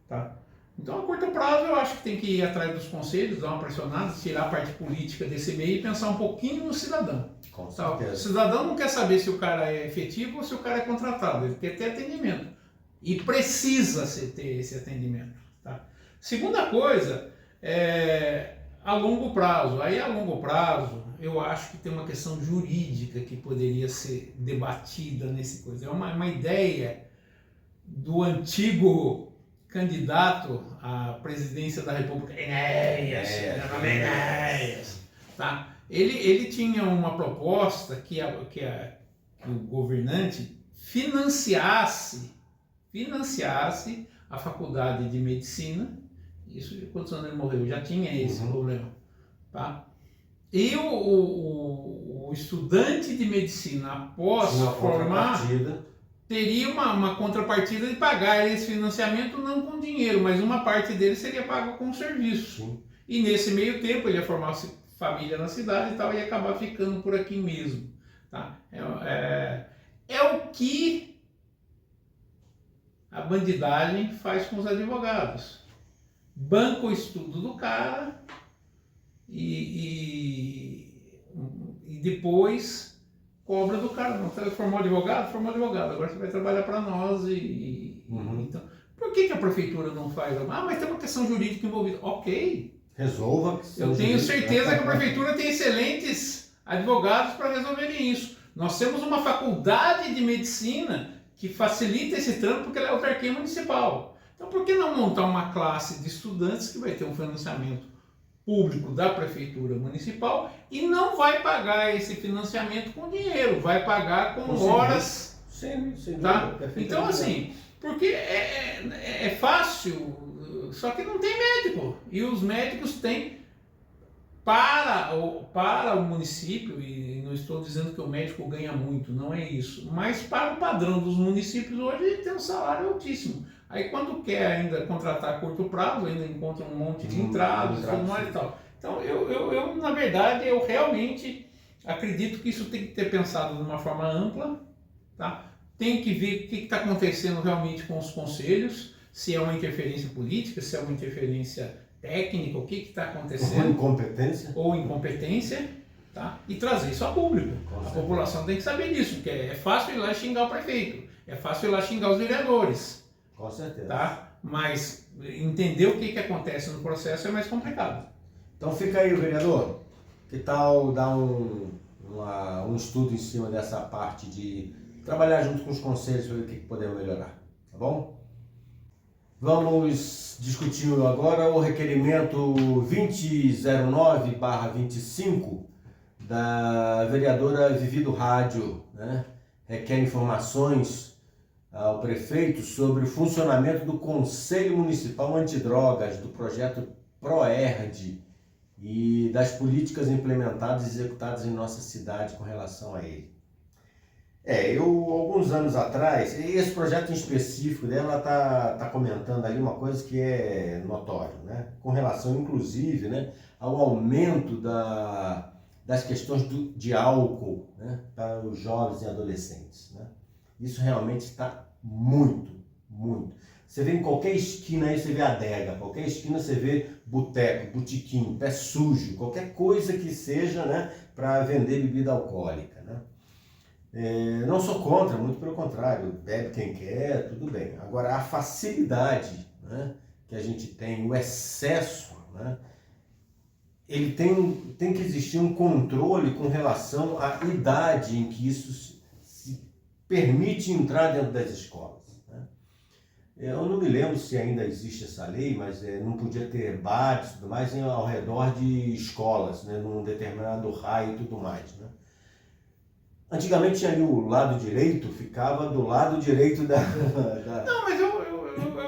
Tá? Então a curto prazo eu acho que tem que ir atrás dos conselhos, dar uma pressionada, tirar a parte política desse meio e pensar um pouquinho no cidadão. Com certeza. O cidadão não quer saber se o cara é efetivo ou se o cara é contratado. Ele quer ter atendimento. E precisa ter esse atendimento. Tá? Segunda coisa, a longo prazo. Aí a longo prazo eu acho que tem uma questão jurídica que poderia ser debatida nesse coisa. É uma ideia do antigo candidato à presidência da República, Enéas, tá? Ele tinha uma proposta que o governante financiasse a faculdade de medicina. Isso de quantos anos ele morreu? Já tinha esse problema, tá? E o estudante de medicina, após formar, teria uma contrapartida de pagar esse financiamento não com dinheiro, mas uma parte dele seria paga com serviço. Sim. E nesse meio tempo ele ia família na cidade e tal, e acabar ficando por aqui mesmo. Tá? É o que a bandidagem faz com os advogados. Banca o estudo do cara e depois cobra do cara. Não, você formou advogado? Formou advogado. Agora você vai trabalhar para nós. Então, por que a prefeitura não faz? Ah, mas tem uma questão jurídica envolvida. Ok. Resolva. Eu tenho certeza que a prefeitura tem excelentes advogados para resolverem isso. Nós temos uma faculdade de medicina que facilita esse trampo porque ela é autarquia municipal. Então, por que não montar uma classe de estudantes que vai ter um financiamento público da prefeitura municipal e não vai pagar esse financiamento com dinheiro, vai pagar com horas. Sim, tá? Então, assim, porque é fácil, só que não tem médico. E os médicos têm para o município, e não estou dizendo que o médico ganha muito, não é isso, mas para o padrão dos municípios hoje ele tem um salário altíssimo. Aí quando quer ainda contratar a curto prazo, ainda encontra um monte de entradas, tudo mais e tal. Então eu na verdade, eu realmente acredito que isso tem que ter pensado de uma forma ampla, tá? Tem que ver o que está acontecendo realmente com os conselhos, se é uma interferência política, se é uma interferência técnica, o que está acontecendo. Ou incompetência, tá? E trazer isso a público. A população tem que saber disso, porque é fácil ir lá xingar o prefeito, é fácil ir lá xingar os vereadores. Com certeza. Tá? Mas entender o que acontece no processo é mais complicado. Então fica aí, vereador. Que tal dar um estudo em cima dessa parte de trabalhar junto com os conselhos para ver o que podemos melhorar, tá bom? Vamos discutir agora o requerimento 2009/25 da vereadora Vivi do Rádio, né? Requer informações ao prefeito sobre o funcionamento do Conselho Municipal Antidrogas, do projeto PROERD e das políticas implementadas e executadas em nossa cidade com relação a ele. Alguns anos atrás, esse projeto em específico dela tá comentando ali uma coisa que é notório, né? Com relação, inclusive, né, ao aumento das questões de álcool, né, para os jovens e adolescentes, né? Isso realmente está muito. Você vê em qualquer esquina aí, você vê adega, qualquer esquina você vê boteco, botiquim, pé sujo, qualquer coisa que seja, né, para vender bebida alcoólica, né? Não sou contra, muito pelo contrário, bebe quem quer, tudo bem. Agora, a facilidade, né, que a gente tem, o excesso, né, ele tem que existir um controle com relação à idade em que isso se permite entrar dentro das escolas, né? Eu não me lembro se ainda existe essa lei, mas não podia ter bares e tudo mais ao redor de escolas, né, num determinado raio e tudo mais, né? Antigamente tinha ali o lado direito, ficava do lado direito da... Não, mas eu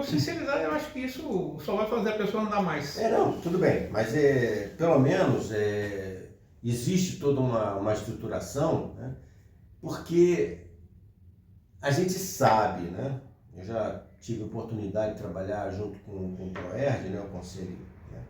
sinceridade, eu acho que isso só vai fazer a pessoa andar mais. Não, tudo bem, mas pelo menos existe toda uma estruturação, né? Porque a gente sabe, né? Eu já tive a oportunidade de trabalhar junto com o PROERD, né, o Conselho, né?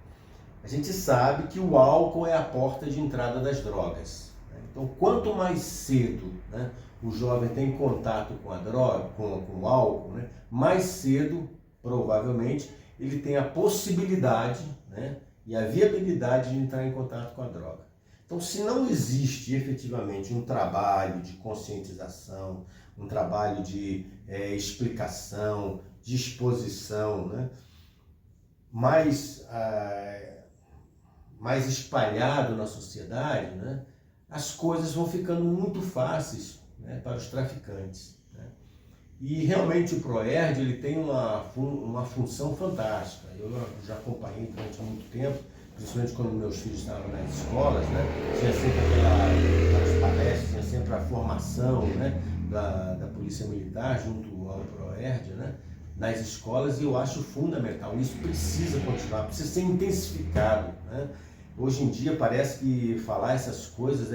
A gente sabe que o álcool é a porta de entrada das drogas. Então, quanto mais cedo, né, o jovem tem contato com a droga, com o álcool, né, mais cedo, provavelmente, ele tem a possibilidade, né, e a viabilidade de entrar em contato com a droga. Então, se não existe efetivamente um trabalho de conscientização, um trabalho de explicação, de exposição, né, mais espalhado na sociedade, né, as coisas vão ficando muito fáceis, né, para os traficantes, né? E realmente o PROERD ele tem uma função fantástica. Eu já acompanhei durante muito tempo, principalmente quando meus filhos estavam nas escolas, né? Tinha sempre aquelas palestras, tinha sempre a formação, né, da Polícia Militar junto ao PROERD, né, nas escolas, e eu acho fundamental. Isso precisa continuar, precisa ser intensificado, né? Hoje em dia parece que falar essas coisas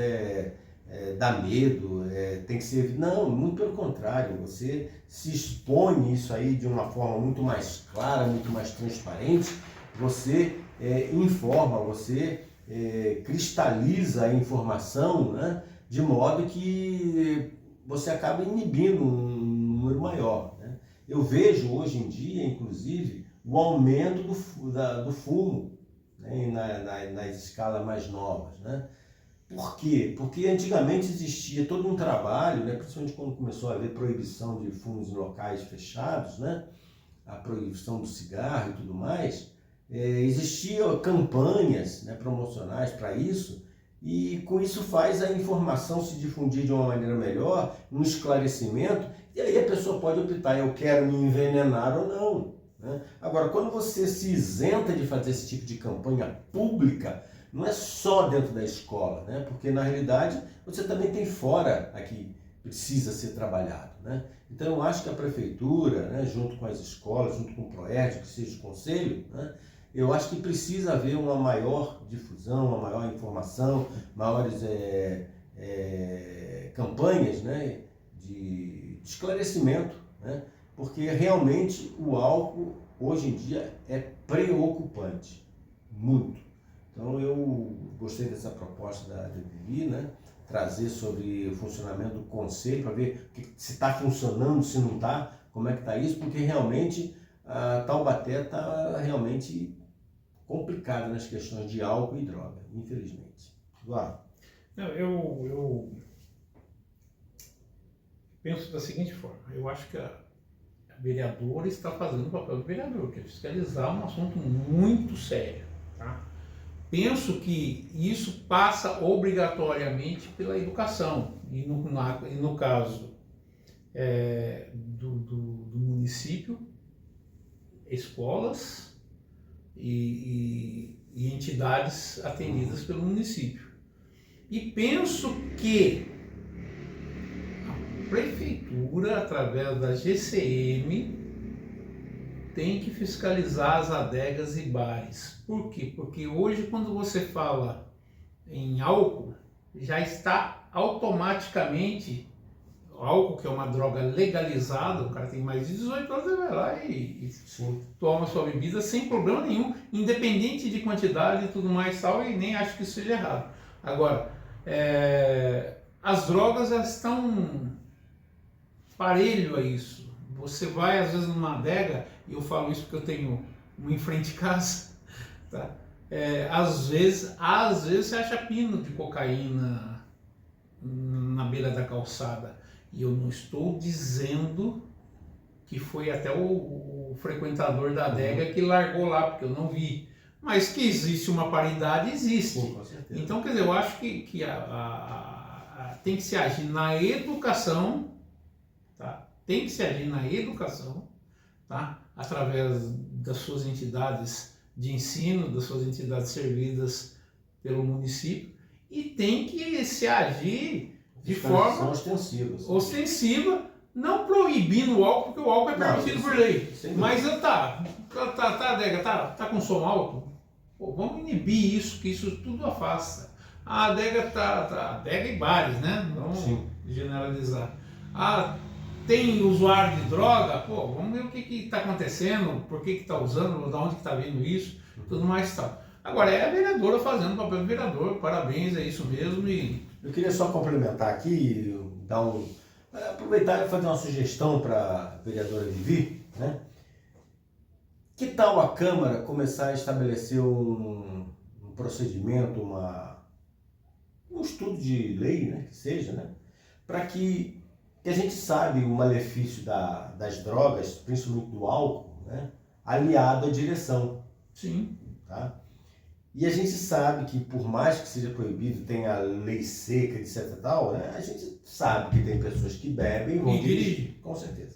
dá medo, tem que ser... Não, muito pelo contrário, você se expõe isso aí de uma forma muito mais clara, muito mais transparente, você informa, você cristaliza a informação, né, de modo que você acaba inibindo um número maior, né? Eu vejo hoje em dia, inclusive, o aumento do fumo, né, nas escalas mais novas, né? Por quê? Porque antigamente existia todo um trabalho, né, principalmente quando começou a haver proibição de fumos em locais fechados, né, a proibição do cigarro e tudo mais, existiam campanhas, né, promocionais para isso, e com isso faz a informação se difundir de uma maneira melhor, um esclarecimento, e aí a pessoa pode optar, eu quero me envenenar ou não, né? Agora, quando você se isenta de fazer esse tipo de campanha pública, não é só dentro da escola, né? Porque na realidade você também tem fora aqui, precisa ser trabalhado, né? Então eu acho que a prefeitura, né, junto com as escolas, junto com o Proerd, que seja o conselho, né, eu acho que precisa haver uma maior difusão, uma maior informação, maiores campanhas, né, de esclarecimento, né, porque realmente o álcool hoje em dia é preocupante, muito. Então eu gostei dessa proposta da Vivi, né, trazer sobre o funcionamento do conselho, para ver se está funcionando, se não está, como é que está isso, porque realmente a Taubaté está realmente complicada nas questões de álcool e droga, infelizmente. Eduardo. Não, eu penso da seguinte forma, eu acho que a vereadora está fazendo o papel do vereador, que é fiscalizar um assunto muito sério, tá? Penso que isso passa obrigatoriamente pela educação, e no caso do município, escolas e entidades atendidas pelo município. E penso que a prefeitura, através da GCM, tem que fiscalizar as adegas e bares. Por quê? Porque hoje, quando você fala em álcool, já está automaticamente, álcool, que é uma droga legalizada, o cara tem mais de 18 anos, ele vai lá e toma sua bebida sem problema nenhum, independente de quantidade e tudo mais tal, e nem acho que isso seja errado. Agora, as drogas, elas estão parelho a isso. Você vai, às vezes, numa adega, e eu falo isso porque eu tenho uma em frente de casa, tá? Às vezes você acha pino de cocaína na beira da calçada. E eu não estou dizendo que foi até o frequentador da adega que largou lá, porque eu não vi. Mas que existe uma paridade, existe. Sim, com certeza. Então, quer dizer, eu acho que tem que se agir na educação, tá? Tem que se agir na educação, tá? Através das suas entidades de ensino, das suas entidades servidas pelo município, e tem que se agir de forma ostensiva, não proibindo o álcool, porque o álcool é permitido por lei. Mas tá com som alto, pô, vamos inibir isso, que isso tudo afasta. A adega adega e bares, né? Vamos generalizar. Tem usuário de droga, pô, vamos ver o que está acontecendo, por que está usando, de onde que está vindo isso, tudo mais e tal. Agora, é a vereadora fazendo o papel do vereador, parabéns, é isso mesmo. E eu queria só complementar aqui, aproveitar e fazer uma sugestão para a vereadora Vivi, né? Que tal a Câmara começar a estabelecer um procedimento, um estudo de lei, né, que seja, né, para que a gente sabe o malefício das drogas, principalmente do álcool, né, aliado à direção. Sim. Tá? E a gente sabe que, por mais que seja proibido, tem a lei seca, etc e tal, né, a gente sabe que tem pessoas que bebem e vão dirigir, com certeza.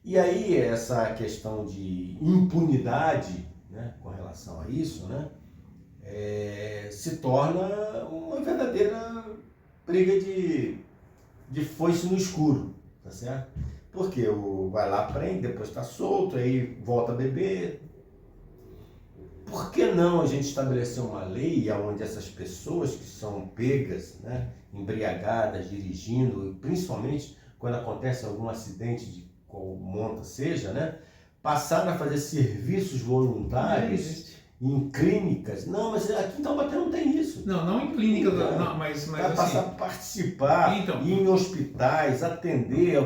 E aí essa questão de impunidade, né, com relação a isso, né, se torna uma verdadeira briga de foice no escuro, tá certo? Porque vai lá, prende, depois está solto, aí volta a beber. Por que não a gente estabelecer uma lei onde essas pessoas que são pegas, né, embriagadas, dirigindo, principalmente quando acontece algum acidente de qual monta seja, né, passar a fazer serviços voluntários em clínicas. Não, mas aqui em Taubaté não tem isso. Não em clínicas, Então, não, mas vai assim, passar a participar, então, ir em hospitais, atender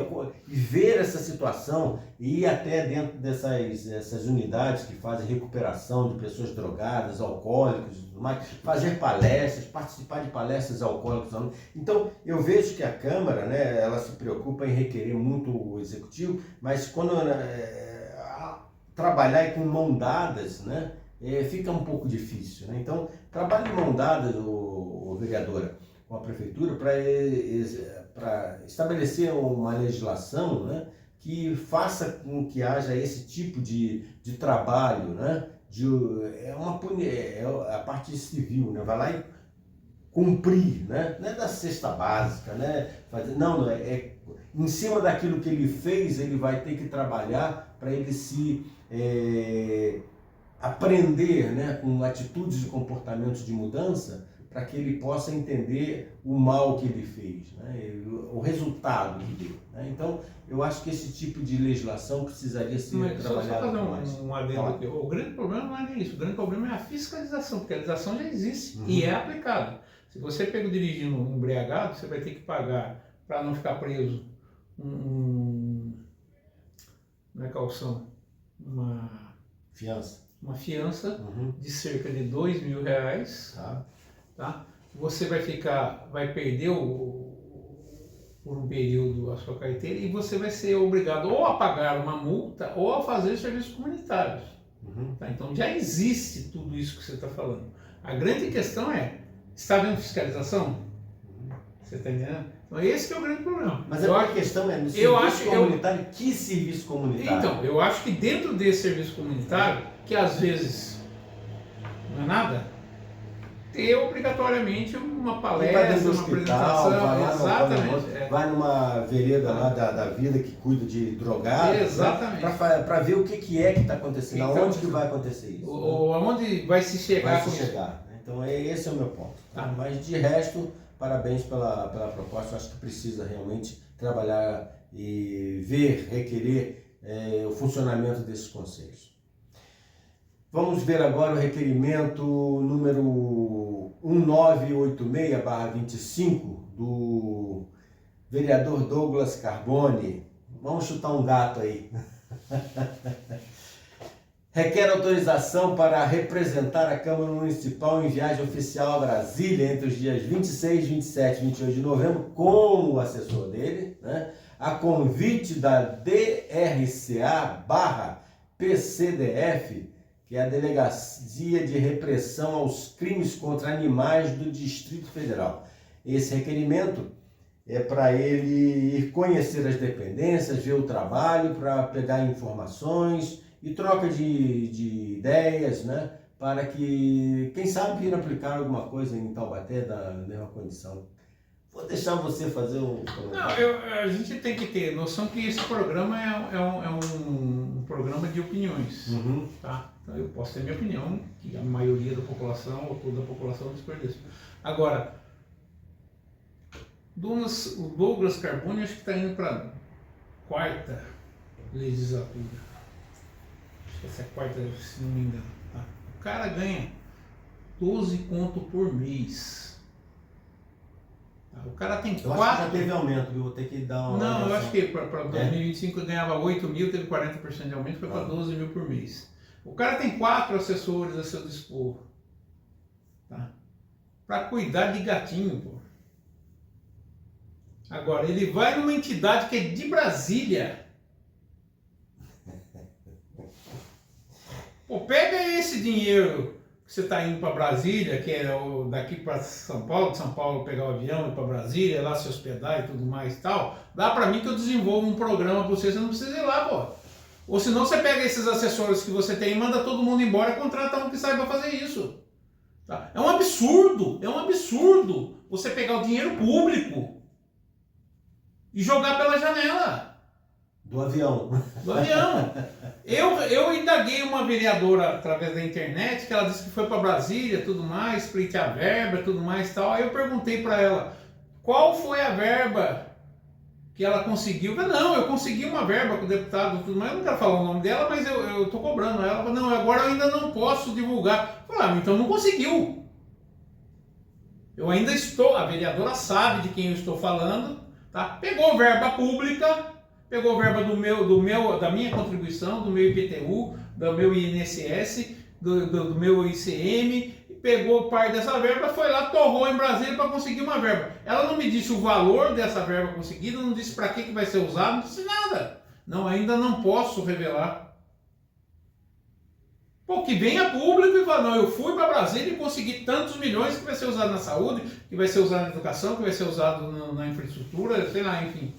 e ver essa situação, e ir até dentro dessas unidades que fazem recuperação de pessoas drogadas, alcoólicos e tudo mais, fazer palestras, participar de palestras alcoólicos. Então, eu vejo que a Câmara, né, ela se preocupa em requerer muito o Executivo, mas quando trabalhar com mão dadas, né, fica um pouco difícil, né? Então, trabalhe em mão dadas, o vereadora, com a prefeitura, para estabelecer uma legislação, né, que faça com que haja esse tipo de trabalho, né? A parte civil, né? Vai lá e cumprir, né? Não é da cesta básica, né? Não, em cima daquilo que ele fez, ele vai ter que trabalhar para ele se aprender, né, com atitudes e comportamentos de mudança, para que ele possa entender o mal que ele fez, né, o resultado que deu. Né? Então, eu acho que esse tipo de legislação precisaria ser trabalhada mais. Um adendo aqui. O grande problema não é nem isso, o grande problema é a fiscalização, porque a legislação já existe e é aplicada. Se você pega dirigindo embriagado, você vai ter que pagar, para não ficar preso, não é calção, uma fiança de cerca de R$2.000, tá? Você vai perder por um período a sua carteira e você vai ser obrigado ou a pagar uma multa ou a fazer serviços comunitários. Tá? Então já existe tudo isso que você está falando. A grande questão está havendo fiscalização? Você está entendendo? Então esse que é o grande problema. Mas a questão é no serviço comunitário, que serviço comunitário? Então, eu acho que dentro desse serviço comunitário, que às vezes não é nada, ter obrigatoriamente uma palestra, uma apresentação. Exatamente. Vai numa vereda lá da vida que cuida de drogados. Exatamente. Para ver o que é que está acontecendo, então, aonde que vai acontecer isso. Ou aonde vai se chegar com isso. Então esse é o meu ponto. Tá? Mas de resto, parabéns pela proposta. Eu acho que precisa realmente trabalhar e requerer o funcionamento desses conselhos. Vamos ver agora o requerimento número 1986/25 do vereador Douglas Carbone. Vamos chutar um gato aí. Requer autorização para representar a Câmara Municipal em viagem oficial a Brasília entre os dias 26, 27 e 28 de novembro com o assessor dele, né, a convite da DRCA/PCDF, que é a Delegacia de Repressão aos Crimes contra Animais do Distrito Federal. Esse requerimento é para ele ir conhecer as dependências, ver o trabalho, para pegar informações e troca de ideias, né? Para que, quem sabe, ir aplicar alguma coisa em Taubaté da mesma condição. Vou deixar você fazer um comentário. Não, a gente tem que ter noção que esse programa é um programa de opiniões. Tá? Então eu posso ter minha opinião, que a maioria da população ou toda a população desperdiça. Agora, o Douglas Carbone acho que está indo para a 4ª legislatura. Acho que essa é a 4ª, se não me engano. Tá? O cara ganha 12 conto por mês. O cara tem 4... Eu acho que já teve aumento, viu? Vou ter que dar uma... Não, eu acho que para 2025 ganhava 8 mil, teve 40% de aumento, foi para 12 mil por mês. O cara tem 4 assessores a seu dispor. Tá? Para cuidar de gatinho, pô. Agora, ele vai numa entidade que é de Brasília. Pô, pega esse dinheiro que você está indo para Brasília, que é daqui para São Paulo, de São Paulo pegar o avião, ir para Brasília, lá se hospedar e tudo mais e tal. Dá para mim que eu desenvolvo um programa para você não precisa ir lá, pô. Ou senão você pega esses assessores que você tem e manda todo mundo embora e contrata um que saiba fazer isso. Tá? É um absurdo você pegar o dinheiro público e jogar pela janela. Do avião. Eu indaguei uma vereadora através da internet, que ela disse que foi para Brasília, tudo mais, pleitear verba, tudo mais e tal. Aí eu perguntei para ela, qual foi a verba que ela conseguiu. Não, eu consegui uma verba com o deputado, tudo mais. Eu não quero falar o nome dela, mas eu estou cobrando ela. Não, agora eu ainda não posso divulgar. Eu falei, então não conseguiu. Eu ainda estou, a vereadora sabe de quem eu estou falando, tá? Pegou verba pública, pegou verba da minha contribuição, do meu IPTU, do meu INSS, do meu ICM, pegou parte dessa verba, foi lá, torrou em Brasília para conseguir uma verba. Ela não me disse o valor dessa verba conseguida, não disse para que vai ser usado, não disse nada. Não, ainda não posso revelar. Pô, que venha público e fala, não, eu fui para Brasília e consegui tantos milhões que vai ser usado na saúde, que vai ser usado na educação, que vai ser usado na infraestrutura, sei lá, enfim.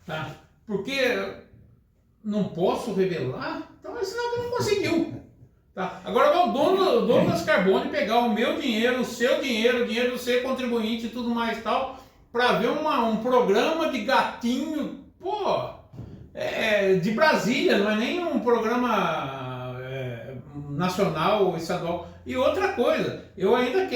Tá? Porque não posso revelar, então é sinal que não conseguiu. Tá? Agora vai o dono das Carbone pegar o meu dinheiro, o seu dinheiro, o dinheiro do seu contribuinte e tudo mais e tal, para ver um programa de gatinho, pô, de Brasília, não é nem um programa nacional ou estadual. E outra coisa, eu ainda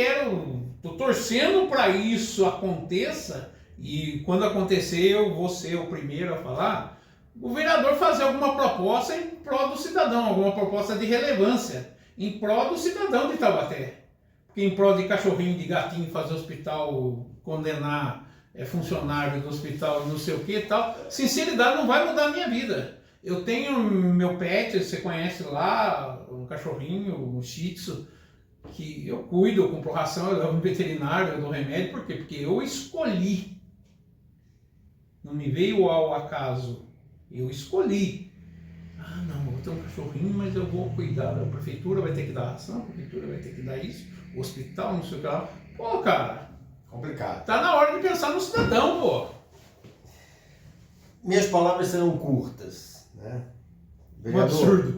tô torcendo para isso aconteça, e quando acontecer eu vou ser o primeiro a falar, o vereador fazer alguma proposta em prol do cidadão, alguma proposta de relevância, em prol do cidadão de Taubaté. Porque em prol de cachorrinho, de gatinho, fazer hospital, condenar funcionário do hospital e não sei o que e tal, sinceridade não vai mudar a minha vida. Eu tenho meu pet, você conhece lá, um cachorrinho, um shih tzu, que eu cuido, eu compro ração, eu levo no veterinário, eu dou remédio, por quê? Porque eu escolhi. Não me veio ao acaso. Eu escolhi. Ah, não, eu vou ter um cachorrinho, mas eu vou cuidar. A prefeitura vai ter que dar ração, a prefeitura vai ter que dar isso, o hospital, não sei o que lá. Pô, cara. Complicado. Tá na hora de pensar no cidadão, pô. Minhas palavras serão curtas, né? Um absurdo.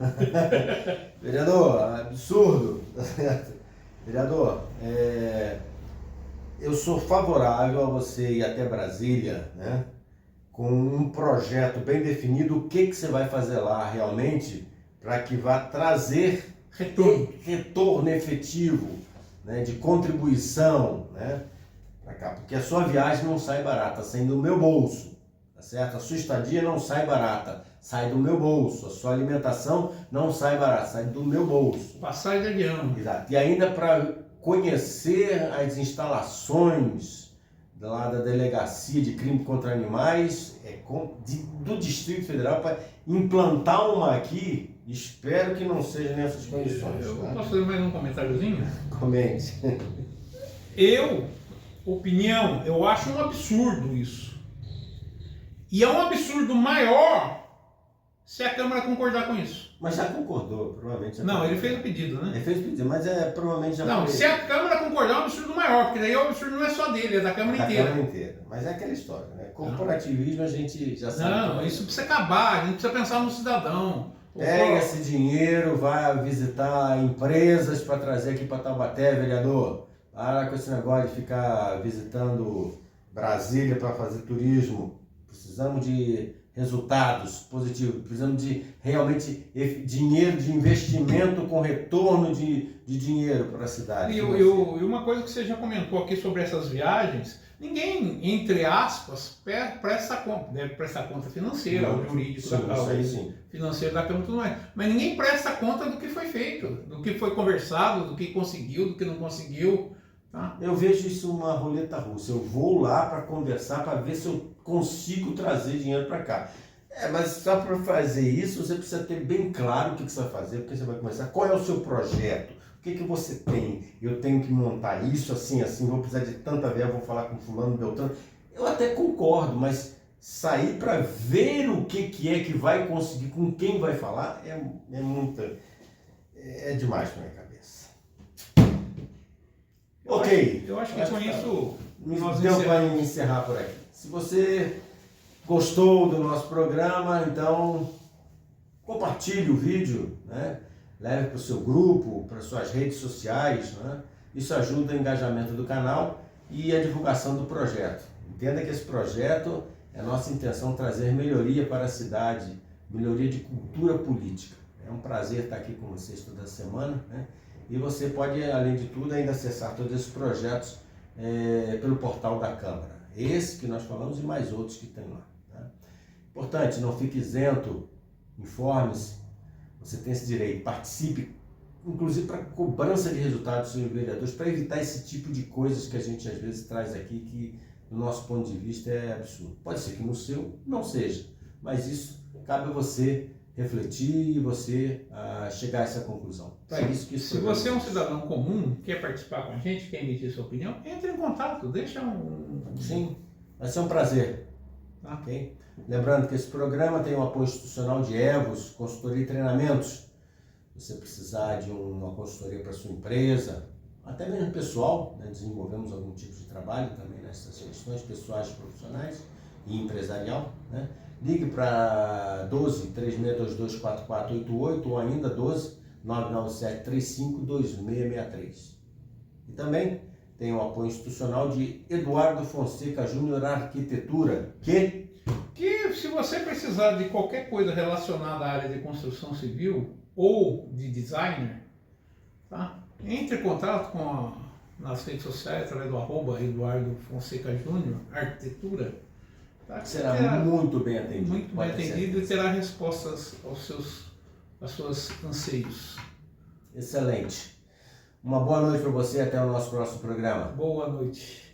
Vereador, absurdo. Vereador, eu sou favorável a você ir até Brasília, né? Com um projeto bem definido, o que você vai fazer lá realmente para que vá trazer retorno efetivo, né, de contribuição, né, para cá, porque a sua viagem não sai barata, sai do meu bolso, tá certo? A sua estadia não sai barata, sai do meu bolso, a sua alimentação não sai barata, sai do meu bolso. Passagem de avião. Exato. E ainda para conhecer as instalações lá da Delegacia de Crime contra Animais do Distrito Federal, para implantar uma aqui, espero que não seja nessas condições. Eu tá? posso fazer mais um comentáriozinho? Comente. Opinião, eu acho um absurdo isso. E é um absurdo maior se a Câmara concordar com isso. Mas já concordou, provavelmente. Não, ele fez o pedido, né? Ele fez o pedido, mas provavelmente já Não, foi. se a Câmara concordar é um absurdo maior, porque daí o absurdo não é só dele, é da Câmara inteira. Da Câmara inteira. Mas é aquela história, né? Corporativismo a gente já sabe. Não, isso precisa acabar, a gente precisa pensar no cidadão. Pega esse dinheiro, vai visitar empresas para trazer aqui para Taubaté, vereador. Para com esse negócio de ficar visitando Brasília para fazer turismo. Precisamos de resultados positivos, precisamos de realmente dinheiro de investimento com retorno de dinheiro para a cidade. E uma coisa que você já comentou aqui sobre essas viagens, ninguém, entre aspas, presta conta, deve prestar conta financeira, ao jurídico, sim. financeiro da Câmara e tudo mais, mas ninguém presta conta do que foi feito, do que foi conversado, do que conseguiu, do que não conseguiu. Tá? Eu vejo isso uma roleta russa. Eu vou lá para conversar, para ver se eu consigo trazer dinheiro para cá. Mas só para fazer isso, você precisa ter bem claro o que você vai fazer, porque você vai começar. Qual é o seu projeto? O que você tem? Eu tenho que montar isso assim, vou precisar de tanta verba, vou falar com fulano, beltrano. Eu até concordo, mas sair para ver o que é que vai conseguir, com quem vai falar, é muita... É demais para minha cabeça. Ok. Eu acho que com isso nós deu para encerrar por aqui. Se você gostou do nosso programa, então compartilhe o vídeo, né? Leve para o seu grupo, para suas redes sociais, né? Isso ajuda o engajamento do canal e a divulgação do projeto. Entenda que esse projeto é nossa intenção trazer melhoria para a cidade, melhoria de cultura política. É um prazer estar aqui com vocês toda semana, né? E você pode, além de tudo, ainda acessar todos esses projetos pelo portal da Câmara. Esse que nós falamos e mais outros que tem lá. Tá? Importante, não fique isento, informe-se, você tem esse direito, participe, inclusive para cobrança de resultados dos seus vereadores, para evitar esse tipo de coisas que a gente às vezes traz aqui, que do nosso ponto de vista é absurdo. Pode ser que no seu não seja, mas isso cabe a você refletir e você chegar a essa conclusão. Então, é isso que se você é um cidadão comum, quer participar com a gente, quer emitir sua opinião, entre em contato, deixa Sim, vai ser um prazer. Tá? Okay? Lembrando que esse programa tem o apoio institucional de EVOS, consultoria e treinamentos. Se você precisar de uma consultoria para sua empresa, até mesmo pessoal, né? Desenvolvemos algum tipo de trabalho também nessas questões pessoais, profissionais e empresarial, né? Ligue para 12 3622 4488 ou ainda 12 997 35 2663. E também tem o apoio institucional de Eduardo Fonseca Júnior Arquitetura, que se você precisar de qualquer coisa relacionada à área de construção civil ou de designer, tá? Entre em contato nas redes sociais, através do @Eduardo Fonseca Júnior Arquitetura. Tá? será muito bem atendido. Muito bem atendido e terá respostas aos seus anseios. Excelente. Uma boa noite para você, até o nosso próximo programa. Boa noite.